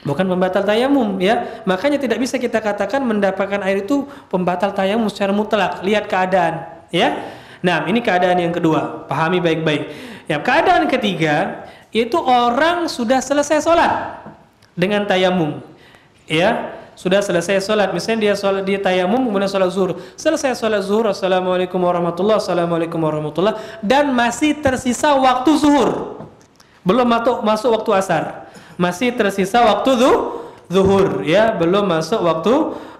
Bukan pembatal tayamum, ya. Makanya tidak bisa kita katakan mendapatkan air itu pembatal tayamum secara mutlak. Lihat keadaan, ya. Nah, ini keadaan yang kedua. Pahami baik-baik. Ya, keadaan ketiga itu orang sudah selesai sholat dengan tayamum, ya. Sudah selesai sholat. Misalnya dia sholat, dia tayamum kemudian sholat zuhur. Selesai sholat zuhur, assalamualaikum warahmatullahi, assalamualaikum warahmatullahi, dan masih tersisa waktu zuhur. Belum masuk waktu asar. Masih tersisa waktu zuhur, ya, belum masuk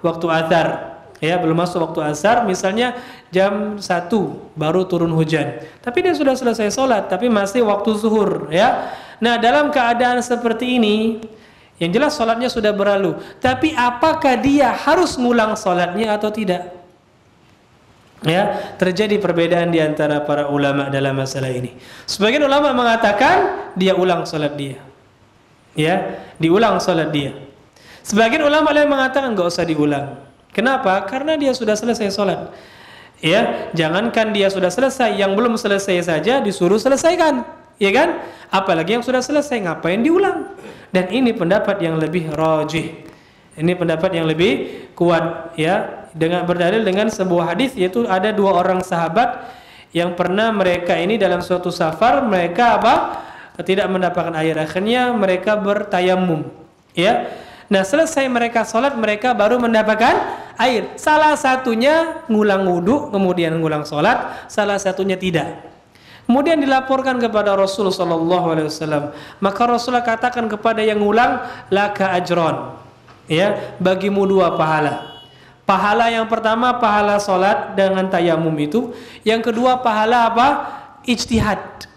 waktu asar, ya, belum masuk waktu asar. Misalnya jam 1 baru turun hujan, tapi dia sudah selesai sholat, tapi masih waktu zuhur, ya. Nah, dalam keadaan seperti ini, yang jelas sholatnya sudah berlalu. Tapi apakah dia harus ngulang sholatnya atau tidak? Ya, terjadi perbedaan di antara para ulama dalam masalah ini. Sebagian ulama mengatakan dia ulang sholat dia. Ya, diulang salat dia. Sebagian ulama lain mengatakan enggak usah diulang. Kenapa? Karena dia sudah selesai salat. Ya, jangankan dia sudah selesai, yang belum selesai saja disuruh selesaikan, ya kan? Apalagi yang sudah selesai, ngapain diulang? Dan ini pendapat yang lebih rajih. Ini pendapat yang lebih kuat, ya, dengan berdalil dengan sebuah hadis, yaitu ada dua orang sahabat yang pernah mereka ini dalam suatu safar, mereka tidak mendapatkan air, akhirnya mereka bertayamum, ya. Nah, selesai mereka sholat, mereka baru mendapatkan air. Salah satunya ngulang wudhu, kemudian ngulang sholat, salah satunya tidak. Kemudian dilaporkan kepada Rasul sallallahu alaihi wasallam. Maka Rasulullah katakan kepada yang ngulang, laka ajron. Ya, bagimu 2 pahala. Pahala yang pertama pahala sholat dengan tayamum itu. Yang kedua pahala apa? Ijtihad.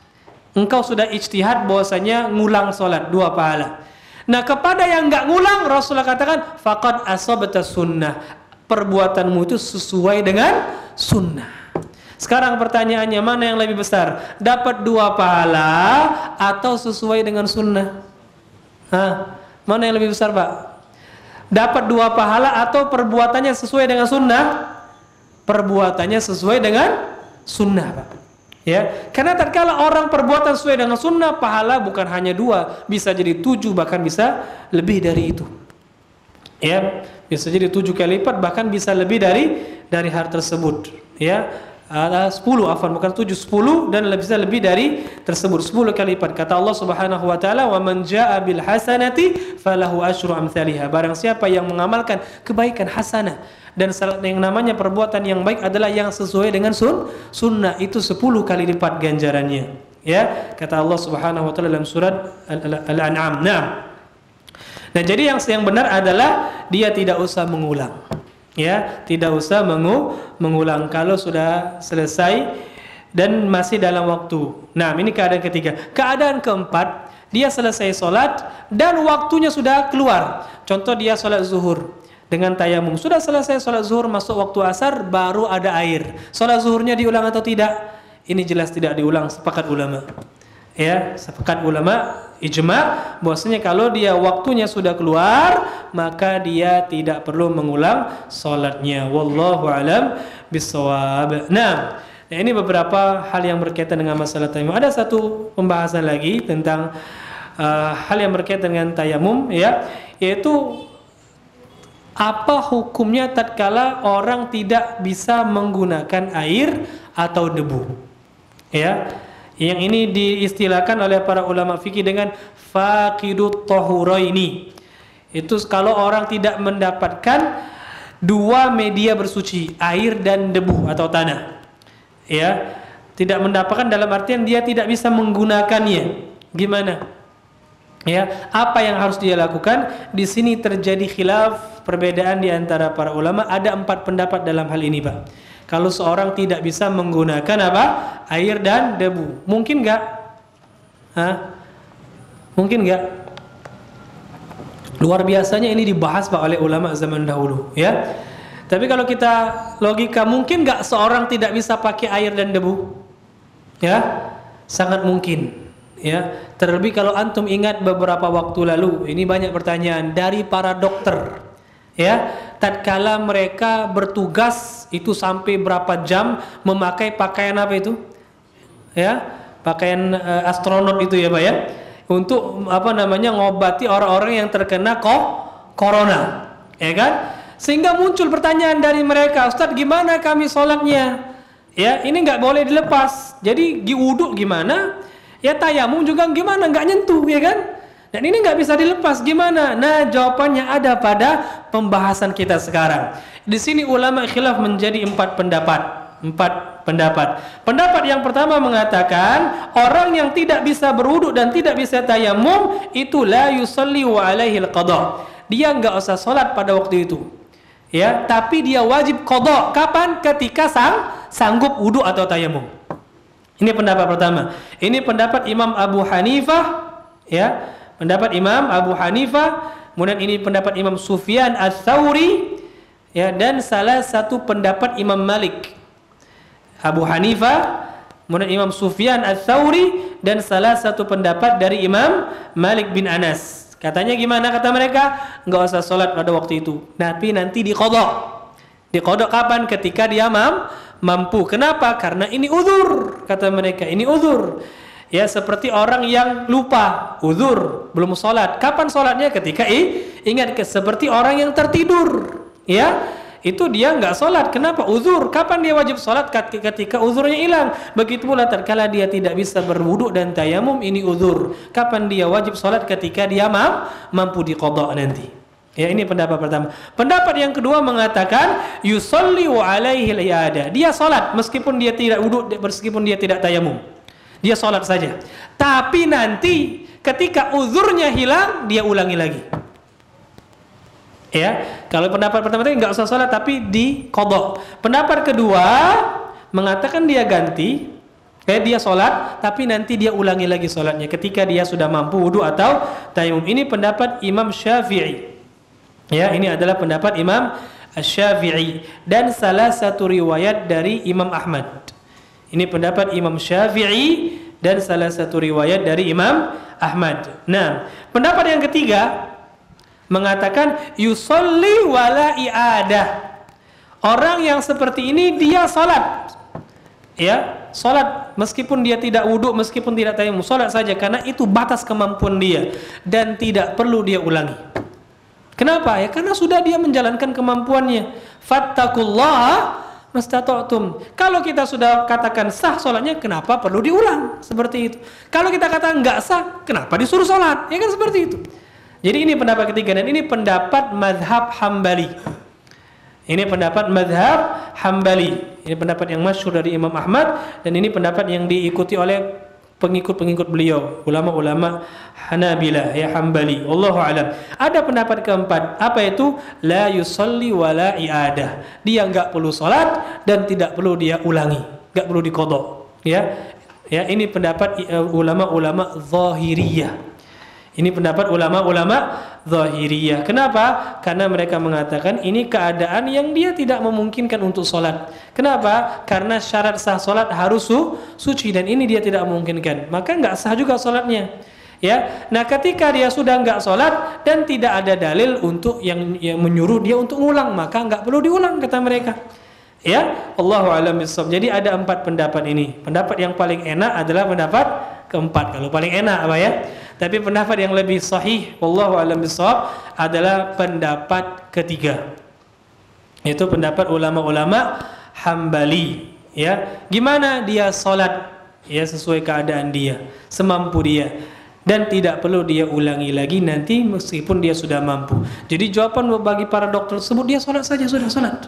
Engkau sudah ijtihad bahwasanya ngulang sholat, 2 pahala. Nah, kepada yang enggak ngulang, Rasulullah katakan faqad asabta sunnah. Perbuatanmu itu sesuai dengan sunnah. Sekarang pertanyaannya, mana yang lebih besar? Dapat 2 pahala atau sesuai dengan sunnah? Mana yang lebih besar, Pak? Dapat 2 pahala atau perbuatannya sesuai dengan sunnah? Perbuatannya sesuai dengan sunnah, Pak. Ya, karena tatkala orang perbuatan sesuai dengan sunnah, pahala bukan hanya 2, bisa jadi 7, bahkan bisa lebih dari itu. Ya, bisa jadi 7 kali lipat, bahkan bisa lebih dari hal tersebut. Ya, 10, bukan 7, 10 dan bisa lebih dari tersebut, 10 kali lipat. Kata Allah Subhanahu wa taala, "Wa man jaa'a bil hasanati falahu asyru amsalihha." Barang siapa yang mengamalkan kebaikan hasanah, dan yang namanya perbuatan yang baik adalah yang sesuai dengan sunnah, itu 10 kali lipat ganjarannya. Ya, kata Allah Subhanahu wa taala dalam surat Al-An'am. Nah, jadi yang benar adalah dia tidak usah mengulang. Ya, tidak usah mengulang kalau sudah selesai dan masih dalam waktu. Nah, ini keadaan ketiga. Keadaan keempat, dia selesai sholat dan waktunya sudah keluar. Contoh dia sholat zuhur dengan tayamum. Sudah selesai sholat zuhur, masuk waktu asar, baru ada air. Sholat zuhurnya diulang atau tidak? Ini jelas tidak diulang, sepakat ulama. Ya, sepakat ulama ijma bahwasanya kalau dia waktunya sudah keluar, maka dia tidak perlu mengulang sholatnya. Wallahu alam bissawab. Nah, ini beberapa hal yang berkaitan dengan masalah tayamum. Ada satu pembahasan lagi tentang hal yang berkaitan dengan tayamum, ya, yaitu apa hukumnya tatkala orang tidak bisa menggunakan air atau debu. Ya, yang ini diistilahkan oleh para ulama fikih dengan faqidut tahuraini. Itu kalau orang tidak mendapatkan 2 media bersuci, air dan debu atau tanah. Ya, tidak mendapatkan dalam artian dia tidak bisa menggunakannya. Gimana? Ya, apa yang harus dia lakukan? Di sini terjadi khilaf, perbedaan di antara para ulama. Ada 4 pendapat dalam hal ini, Pak. Kalau seorang tidak bisa menggunakan apa? Air dan debu, mungkin nggak? Mungkin nggak? Luar biasanya ini dibahas Pak oleh ulama zaman dahulu, ya. Tapi kalau kita logika, mungkin nggak seorang tidak bisa pakai air dan debu? Ya, sangat mungkin. Ya, terlebih kalau antum ingat beberapa waktu lalu, ini banyak pertanyaan dari para dokter. Ya, tatkala mereka bertugas itu sampai berapa jam memakai pakaian apa itu? Ya, pakaian astronot itu ya, Pak ya. Untuk ngobati orang-orang yang terkena corona. Ya kan? Sehingga muncul pertanyaan dari mereka, "Ustadz, gimana kami sholatnya?" Ya, ini nggak boleh dilepas. Jadi di wudu gimana? Ya, tayamum juga gimana? Nggak nyentuh, ya kan? Dan ini nggak bisa dilepas, gimana? Nah, jawabannya ada pada pembahasan kita sekarang. Di sini ulama khilaf menjadi 4 pendapat. 4 pendapat. Pendapat yang pertama mengatakan orang yang tidak bisa berwudu dan tidak bisa tayamum itu la yusalli wa alaihi al-qadha. Dia nggak usah sholat pada waktu itu. Ya, tapi dia wajib qadha. Kapan? Ketika sanggup wudu atau tayamum. Ini pendapat pertama. Ini pendapat Imam Abu Hanifah, ya. Pendapat Imam Abu Hanifah, kemudian ini pendapat Imam Sufyan Ats-Tsauri, ya, dan salah satu pendapat Imam Malik. Abu Hanifah, kemudian Imam Sufyan Ats-Tsauri, dan salah satu pendapat dari Imam Malik bin Anas. Katanya gimana kata mereka? Enggak usah sholat pada waktu itu, tapi nanti diqadha. Diqadha kapan? Ketika dia mampu. Kenapa? Karena ini uzur, kata mereka. Ini uzur. Ya, seperti orang yang lupa, uzur, belum sholat. Kapan sholatnya? Ketika ingat. Seperti orang yang tertidur, ya, itu dia nggak sholat. Kenapa? Uzur. Kapan dia wajib sholat? Ketika uzurnya hilang. Begitu pula tatkala dia tidak bisa berwudu dan tayamum, ini uzur. Kapan dia wajib sholat? Ketika dia mampu diqadha nanti. Ya, ini pendapat pertama. Pendapat yang kedua mengatakan yusolli wa alaihi al-i'adah. Dia salat meskipun dia tidak wudhu, meskipun dia tidak tayamum. Dia salat saja. Tapi nanti ketika uzurnya hilang, dia ulangi lagi. Ya, kalau pendapat pertama tadi nggak usah salat tapi diqadha. Pendapat kedua mengatakan dia ganti, dia salat tapi nanti dia ulangi lagi salatnya ketika dia sudah mampu wudhu atau tayamum. Ini pendapat Imam Syafi'i. Ya, ini adalah pendapat Imam Syafi'i dan salah satu riwayat dari Imam Ahmad. Ini pendapat Imam Syafi'i dan salah satu riwayat dari Imam Ahmad. Nah, pendapat yang ketiga mengatakan yusolli wala i'adah. Orang yang seperti ini dia salat. Ya, salat meskipun dia tidak wudhu, meskipun tidak tayamum, salat saja karena itu batas kemampuan dia dan tidak perlu dia ulangi. Kenapa? Ya karena sudah dia menjalankan kemampuannya. Fattaqullaha mastata'tum. Kalau kita sudah katakan sah salatnya, kenapa perlu diulang? Seperti itu. Kalau kita katakan enggak sah, kenapa disuruh salat? Ya kan seperti itu. Jadi ini pendapat ketiga dan ini pendapat mazhab Hambali. Ini pendapat mazhab Hambali. Ini pendapat yang masyhur dari Imam Ahmad dan ini pendapat yang diikuti oleh pengikut-pengikut beliau, ulama-ulama Hanabilah, ya Hambali. Wallahu alam. Ada pendapat keempat, apa itu? La yusalli wala i'adah. Dia enggak perlu salat dan tidak perlu dia ulangi, enggak perlu diqadha. Ya. Ya, ini pendapat ulama-ulama Zahiriyah. Ini pendapat ulama-ulama Zahiriyah. Kenapa? Karena mereka mengatakan ini keadaan yang dia tidak memungkinkan untuk sholat. Kenapa? Karena syarat sah sholat harus suci dan ini dia tidak memungkinkan. Maka nggak sah juga sholatnya. Ya, nah ketika dia sudah nggak sholat dan tidak ada dalil untuk yang menyuruh dia untuk ulang, maka nggak perlu diulang kata mereka. Ya, Allahu a'lam bishawab. Jadi ada 4 pendapat ini. Pendapat yang paling enak adalah pendapat keempat. Kalau paling enak apa ya? Tapi pendapat yang lebih sahih, wallahu a'lam bishawab, adalah pendapat ketiga. Itu pendapat ulama-ulama Hambali. Ya, gimana dia salat? Ya, sesuai keadaan dia, semampu dia. Dan tidak perlu dia ulangi lagi nanti meskipun dia sudah mampu. Jadi jawaban bagi para dokter tersebut, dia salat saja, sudah salat.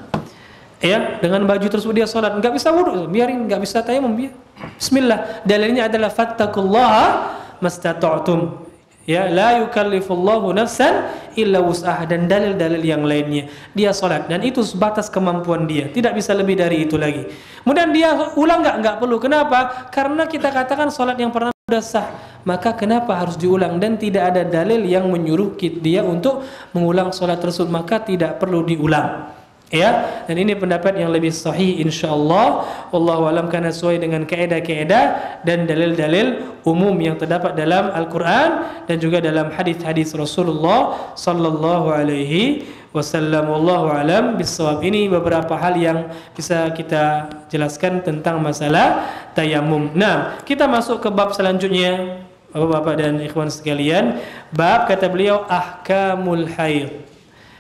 Ya, dengan baju tersebut dia salat, enggak bisa wudu, biarin, enggak bisa tayamum, biar. Bismillah. Dalilnya adalah fattaqullaha mastata'tum. Ya, la yukallifullahu nafsan illa wus'aha, dan dalil-dalil yang lainnya. Dia salat dan itu sebatas kemampuan dia, tidak bisa lebih dari itu lagi. Kemudian dia ulang enggak perlu. Kenapa? Karena kita katakan salat yang pernah sudah sah. Maka kenapa harus diulang dan tidak ada dalil yang menyuruh dia untuk mengulang salat tersebut, maka tidak perlu diulang. Ya, dan ini pendapat yang lebih sahih insyaallah. Wallahu alam, karena sesuai dengan kaidah-kaidah dan dalil-dalil umum yang terdapat dalam Al-Qur'an dan juga dalam hadis-hadis Rasulullah sallallahu alaihi wasallam. Wallahu alam bissawab. Ini beberapa hal yang bisa kita jelaskan tentang masalah tayamum. Nah, kita masuk ke bab selanjutnya, Bapak-bapak dan ikhwan sekalian. Bab, kata beliau, ahkamul haid.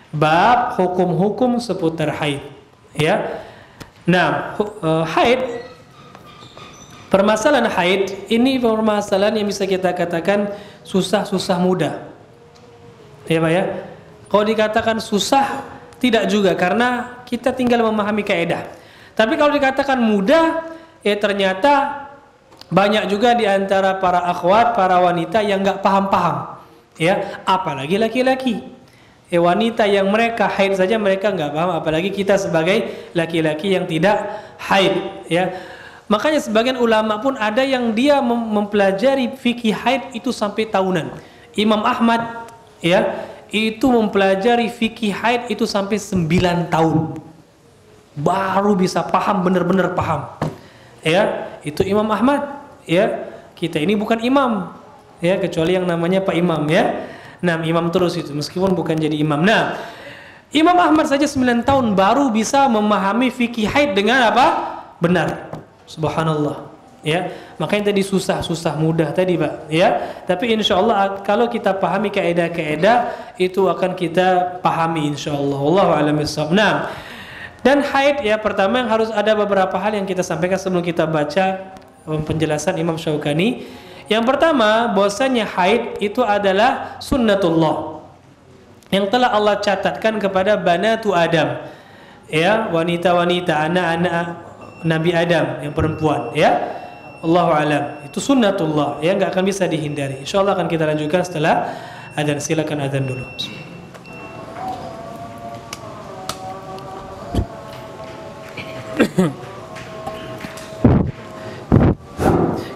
Bab hukum-hukum seputar haid. Ya. Nah, haid, permasalahan haid ini permasalahan yang bisa kita katakan susah-susah mudah. Ya, Pak ya. Kalau dikatakan susah tidak juga, karena kita tinggal memahami kaidah. Tapi kalau dikatakan mudah, ternyata banyak juga di antara para akhwat, para wanita yang enggak paham-paham. Ya, apalagi laki-laki. Wanita yang mereka haid saja mereka nggak paham, apalagi kita sebagai laki-laki yang tidak haid. Ya, makanya sebagian ulama pun ada yang dia mempelajari fikih haid itu sampai tahunan. Imam Ahmad, ya, itu mempelajari fikih haid itu sampai 9 tahun baru bisa paham, benar-benar paham. Ya, itu Imam Ahmad. Ya, kita ini bukan imam, ya, kecuali yang namanya Pak Imam, ya. Nah, imam terus itu meskipun bukan jadi imam. Nah, Imam Ahmad saja 9 tahun baru bisa memahami fikih haid dengan apa? Benar. Subhanallah. Ya, makanya tadi susah mudah tadi, Pak, ya. Tapi insyaallah kalau kita pahami kaidah-kaidah itu akan kita pahami insyaallah. Wallahu a'lam bishawab. Nah, dan haid, ya, pertama yang harus ada beberapa hal yang kita sampaikan sebelum kita baca penjelasan Imam Syaukani. Yang pertama, bahwasanya haid itu adalah sunnatullah. yang telah Allah catatkan kepada banatu Adam, ya, wanita-wanita, anak-anak Nabi Adam yang perempuan, ya. Allahu alam. Itu sunnatullah, ya, nggak akan bisa dihindari. Insyaallah akan kita lanjutkan setelah adzan. Silakan adzan dulu.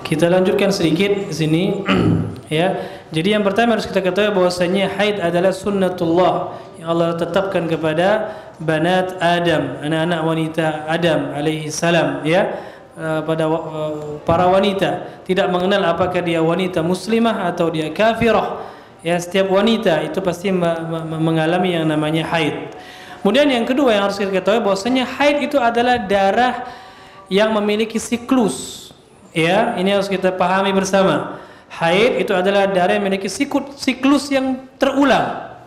Kita lanjutkan sedikit di sini ya. Jadi yang pertama harus kita ketahui bahwasanya haid adalah sunnatullah yang Allah tetapkan kepada banat Adam, anak-anak wanita Adam alaihi salam, ya. Pada para wanita, tidak mengenal apakah dia wanita muslimah atau dia kafirah, ya. Setiap wanita itu pasti mengalami yang namanya haid. Kemudian yang kedua yang harus kita ketahui bahwasanya haid itu adalah darah yang memiliki siklus, ya. Ini harus kita pahami bersama. Haid itu adalah darah yang memiliki siklus yang terulang,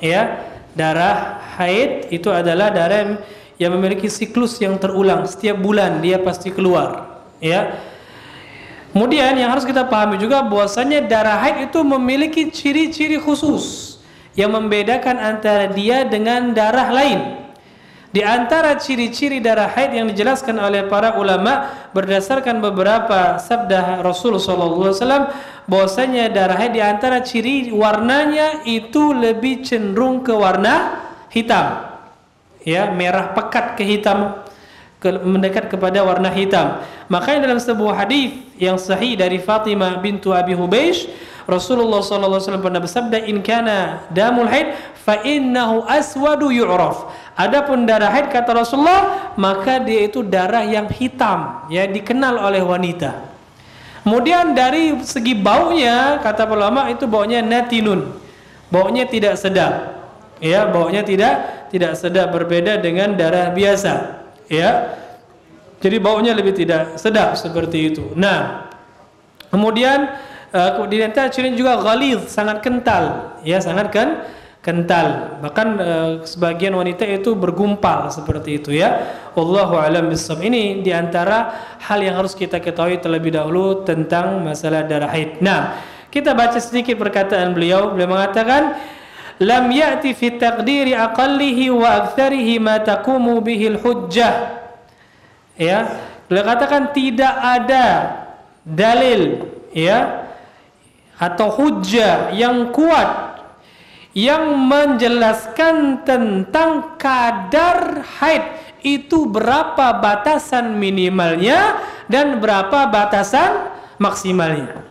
ya. Darah haid itu adalah darah yang memiliki siklus yang terulang. Setiap bulan dia pasti keluar, ya. Kemudian yang harus kita pahami juga bahwasanya darah haid itu memiliki ciri-ciri khusus yang membedakan antara dia dengan darah lain. Di antara ciri-ciri darah haid yang dijelaskan oleh para ulama berdasarkan beberapa sabda Rasul sallallahu alaihi wasallam bahwasanya darah haid di antara ciri warnanya itu lebih cenderung ke warna hitam. Ya, merah pekat ke hitam, mendekat kepada warna hitam. Makanya dalam sebuah hadis yang sahih dari Fatimah bintu Abi Hubeish, Rasulullah sallallahu alaihi wasallam pernah bersabda, "In kana damul haid fa innahu aswadu yu'raf." Adapun darah haid kata Rasulullah, maka dia itu darah yang hitam, ya, dikenal oleh wanita. Kemudian dari segi baunya, kata ulama itu baunya natinun. Baunya tidak sedap. Ya, baunya tidak sedap, berbeda dengan darah biasa, ya. Jadi baunya lebih tidak sedap seperti itu. Nah, kemudian di antara ciri juga ghalidh, sangat kental, ya, sangat kental. Bahkan sebagian wanita itu bergumpal seperti itu, ya. Wallahu a'lam bishawab. Ini di antara hal yang harus kita ketahui terlebih dahulu tentang masalah darah haid. Nah, kita baca sedikit perkataan beliau. Beliau mengatakan, lam ya'ti fi taqdiri aqallihi wa aktsarihi ma taqumu bihi al-hujjah. Ya, beliau katakan tidak ada dalil, ya, atau hujjah yang kuat yang menjelaskan tentang kadar haid itu berapa batasan minimalnya dan berapa batasan maksimalnya.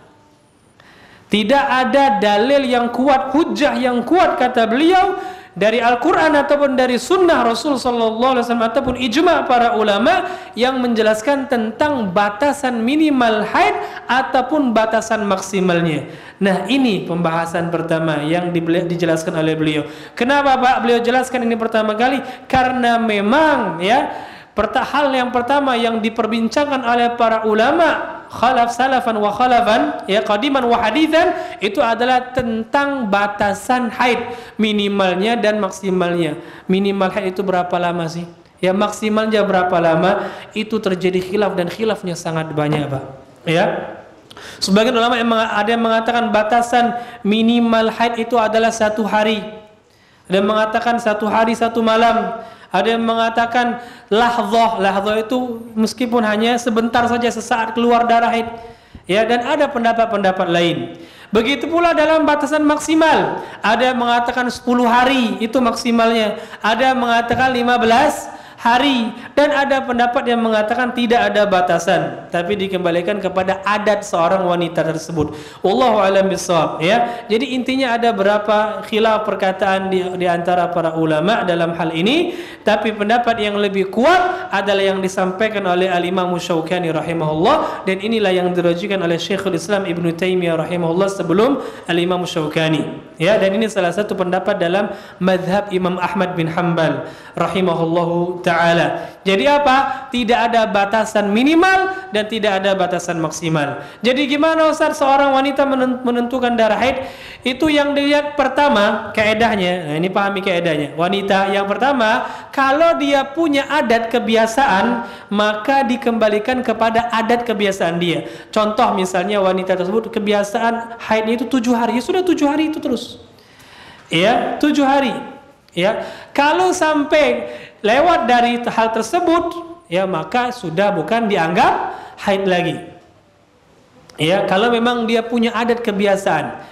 Tidak ada dalil yang kuat, hujjah yang kuat, kata beliau, dari Al-Quran ataupun dari sunnah Rasul sallallahu alaihi wasallam ataupun ijma' para ulama yang menjelaskan tentang batasan minimal haid ataupun batasan maksimalnya. Nah, ini pembahasan pertama yang dijelaskan oleh beliau. Kenapa Pak beliau jelaskan ini pertama kali? Karena memang, ya, hal yang pertama yang diperbincangkan oleh para ulama khalaf salafan wa khalafan, ya, qadiman wa hadithan, itu adalah tentang batasan haid minimalnya dan maksimalnya. Minimal haid itu berapa lama sih? Ya, maksimalnya berapa lama? Itu terjadi khilaf dan khilafnya sangat banyak, Pak. Ya. Sebagian ulama ada yang mengatakan batasan minimal haid itu adalah 1 hari. Ada yang mengatakan 1 hari 1 malam. Ada yang mengatakan lahdzah itu meskipun hanya sebentar saja, sesaat keluar darah haid. Ya, dan ada pendapat-pendapat lain. Begitu pula dalam batasan maksimal. Ada yang mengatakan 10 hari itu maksimalnya. Ada yang mengatakan 15 hari, dan ada pendapat yang mengatakan tidak ada batasan, tapi dikembalikan kepada adat seorang wanita tersebut. Wallahu a'lam bishawab, ya. Jadi intinya ada berapa khilaf perkataan di antara para ulama dalam hal ini, tapi pendapat yang lebih kuat adalah yang disampaikan oleh Al-Imam Syaukani rahimahullah, dan inilah yang dirajikan oleh Syekhul Islam Ibnu Taimiyah rahimahullah sebelum Al-Imam Syaukani. Ya, dan ini salah satu pendapat dalam mazhab Imam Ahmad bin Hanbal rahimahullahu ta'ala. Jadi apa? Tidak ada batasan minimal dan tidak ada batasan maksimal. Jadi gimana Ustaz seorang wanita menentukan darah haid? Itu yang dilihat pertama kaedahnya. Nah, ini pahami kaedahnya. Wanita yang pertama, kalau dia punya adat kebiasaan, maka dikembalikan kepada adat kebiasaan dia. Contoh misalnya wanita tersebut kebiasaan haidnya itu 7 hari, ya sudah 7 hari itu terus. Ya, 7 hari. Ya, kalau sampai lewat dari hal tersebut, ya maka sudah bukan dianggap haid lagi. Ya, kalau memang dia punya adat kebiasaan.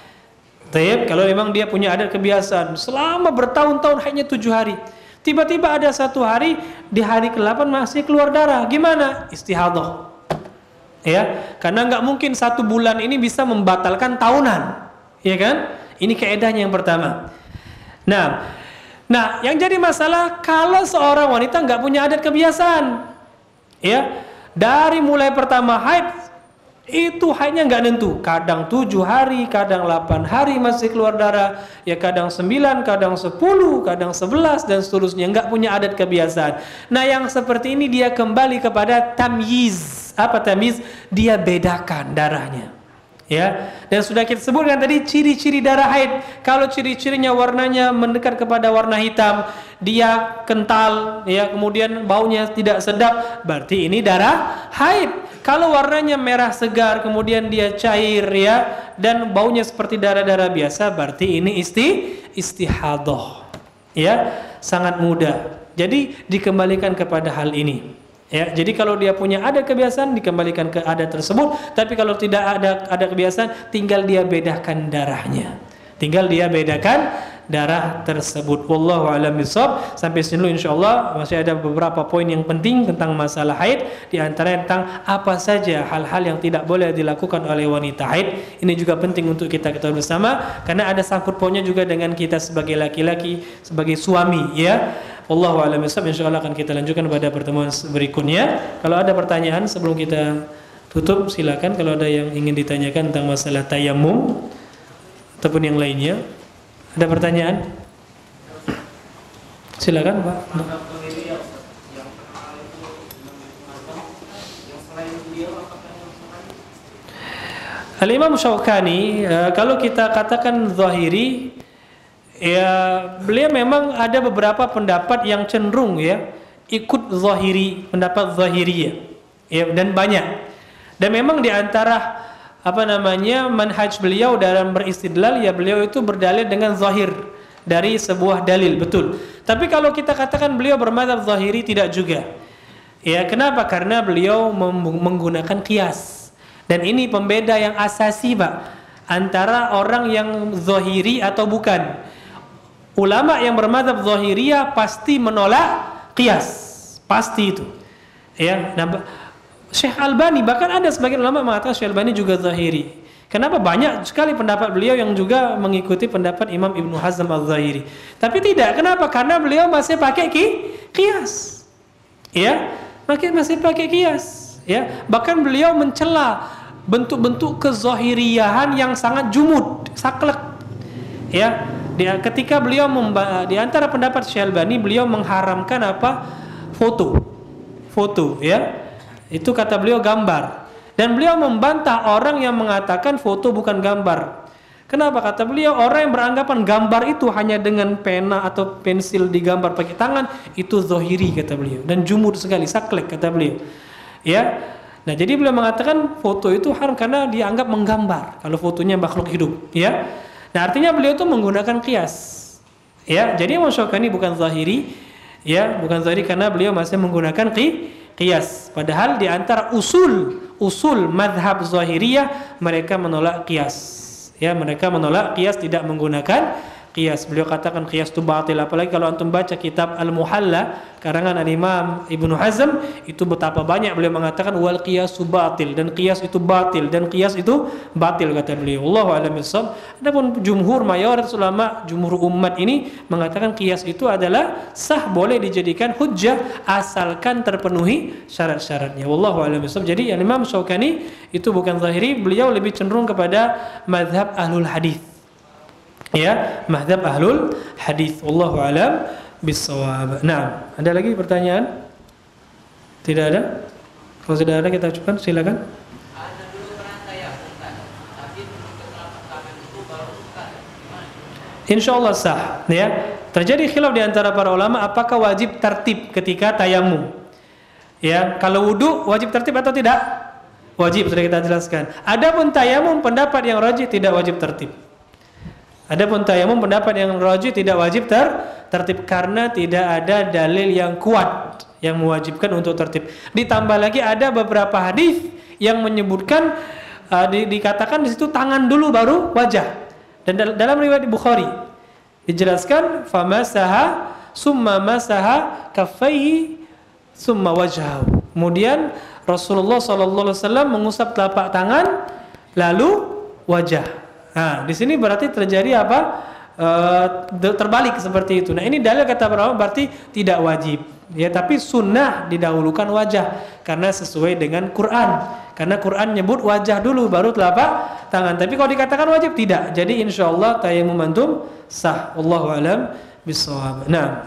Kalau memang dia punya adat kebiasaan selama bertahun-tahun haidnya 7 hari. Tiba-tiba ada satu hari di hari ke-8 masih keluar darah. Gimana? Istihadah. Ya, karena nggak mungkin 1 bulan ini bisa membatalkan tahunan. Ya kan? Ini kaedahnya yang pertama. Nah, yang jadi masalah kalau seorang wanita nggak punya adat kebiasaan, ya, dari mulai pertama haid itu haidnya nggak nentu, kadang 7 hari, kadang 8 hari masih keluar darah, ya kadang 9, kadang 10, kadang 11 dan seterusnya, nggak punya adat kebiasaan. Nah, yang seperti ini dia kembali kepada tamyiz. Apa tamyiz? Dia bedakan darahnya. Ya, dan sudah kita sebutkan tadi ciri-ciri darah haid. Kalau ciri-cirinya warnanya mendekat kepada warna hitam, dia kental, ya, kemudian baunya tidak sedap, berarti ini darah haid. Kalau warnanya merah segar, kemudian dia cair, ya, dan baunya seperti darah-darah biasa, berarti ini istihadah. Ya, sangat mudah. Jadi dikembalikan kepada hal ini. Ya, jadi kalau dia punya adat kebiasaan dikembalikan ke adat tersebut, tapi kalau tidak ada kebiasaan tinggal dia bedakan darahnya. Tinggal dia bedakan darah tersebut. Wallahu a'lam bishawab. Sampai sini dulu insyaallah. Masih ada beberapa poin yang penting tentang masalah haid, di antaranya tentang apa saja hal-hal yang tidak boleh dilakukan oleh wanita haid. Ini juga penting untuk kita ketahui bersama karena ada sangkut pautnya juga dengan kita sebagai laki-laki, sebagai suami, ya. Wallahu a'lam bishawab. Insyaallah akan kita lanjutkan pada pertemuan berikutnya. Kalau ada pertanyaan sebelum kita tutup silakan, kalau ada yang ingin ditanyakan tentang masalah tayammum ataupun yang lainnya. Ada pertanyaan? Silakan, Pak. Al-Imam Syaukani, kalau kita katakan zahiri, ya beliau memang ada beberapa pendapat yang cenderung, ya, ikut zahiri, pendapat zahiriyah, ya, dan banyak. Dan memang di antara manhaj beliau dalam beristidlal, ya beliau itu berdalil dengan zahir dari sebuah dalil, betul. Tapi kalau kita katakan beliau bermadzhab zahiri, tidak juga. Ya, kenapa? Karena beliau menggunakan qiyas. Dan ini pembeda yang asasi, Pak, antara orang yang zahiri atau bukan. Ulama yang bermadzhab zahiriyah pasti menolak qiyas. Pasti itu. Ya, Syekh Albani, bahkan ada sebagian ulama mengatakan Syekh Albani juga zahiri. Kenapa? Banyak sekali pendapat beliau yang juga mengikuti pendapat Imam Ibnu Hazm al-Zahiri. Tapi tidak. Kenapa? Karena beliau masih pakai qiyas. Ya, masih pakai qiyas. Ya, bahkan beliau mencela bentuk-bentuk kezahiriyahan yang sangat jumud, saklek. Ya, ketika beliau di antara pendapat Syekh Albani, beliau mengharamkan apa? Foto, ya. Itu kata beliau gambar. Dan beliau membantah orang yang mengatakan foto bukan gambar. Kenapa? Kata beliau, orang yang beranggapan gambar itu hanya dengan pena atau pensil digambar pakai tangan, itu zahiri, kata beliau. Dan jumud sekali, saklek, kata beliau. Ya. Nah, jadi beliau mengatakan foto itu haram karena dianggap menggambar kalau fotonya makhluk hidup, ya. Nah, artinya beliau itu menggunakan qiyas. Ya, jadi Imam Syaukani bukan zahiri, ya, bukan zahiri karena beliau masih menggunakan qiyas. Padahal di antara usul madhab zahiriyah mereka menolak qiyas. Ya, mereka menolak qiyas, tidak menggunakan qiyas. Beliau katakan qiyas itu batil. Apalagi kalau antum baca kitab Al-Muhalla karangan Al-Imam Ibnu Hazm, itu betapa banyak beliau mengatakan wal qiyasu batil, dan qiyas itu batil, dan qiyas itu batil, kata beliau. Wallahu a'lam bishawab. Adapun jumhur mayoritas ulama, jumhur umat ini mengatakan qiyas itu adalah sah, boleh dijadikan hujjah asalkan terpenuhi syarat-syaratnya. Wallahu a'lam bishawab. Jadi Imam Syaukani itu bukan zahiri, beliau lebih cenderung kepada mazhab ahlul hadis. Ya, mazhab ahlul hadis. Wallahu a'lam bissawab. Nah, ada lagi pertanyaan? Tidak ada? Kalau sudah ada kita ucapkan, silakan. Ada dulu pernah saya bukan, tapi untuk telapak tangan itu baru bukan. Gimana? Insyaallah sah, ya. Terjadi khilaf di antara para ulama apakah wajib tertib ketika tayamum. Ya, kalau wudu wajib tertib atau tidak? Wajib, sudah kita jelaskan. Adapun tayamum pendapat yang rajih tidak wajib tertib. Adapun tayamum pendapat yang rajih tidak wajib tertib karena tidak ada dalil yang kuat yang mewajibkan untuk tertib. Ditambah lagi ada beberapa hadis yang menyebutkan dikatakan di situ tangan dulu baru wajah. Dan dalam riwayat Bukhari dijelaskan famasaha summa masaha kaffaihi summa wajhahu. Kemudian Rasulullah sallallahu alaihi wasallam mengusap telapak tangan lalu wajah. Nah, di sini berarti terjadi apa? Terbalik seperti itu. Nah, ini dalil kata para ulama berarti tidak wajib. Ya, tapi sunnah didahulukan wajah karena sesuai dengan Quran. Karena Quran nyebut wajah dulu baru telapak tangan. Tapi kalau dikatakan wajib tidak. Jadi insyaallah tayamum antum sah. Wallahu alam bissawab. Nah,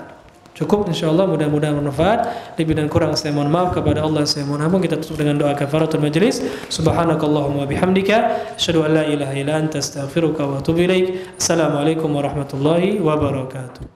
cukup insyaallah, mudah-mudahan bermanfaat. Lebih dan kurang saya mohon maaf, kepada Allah saya mohon ampun. Kita tutup dengan doa kafaratul majlis. Subhanakallahumma bihamdika asyhadu an la ilaha illa anta astaghfiruka wa atubu ilaik. Assalamualaikum warahmatullahi wabarakatuh.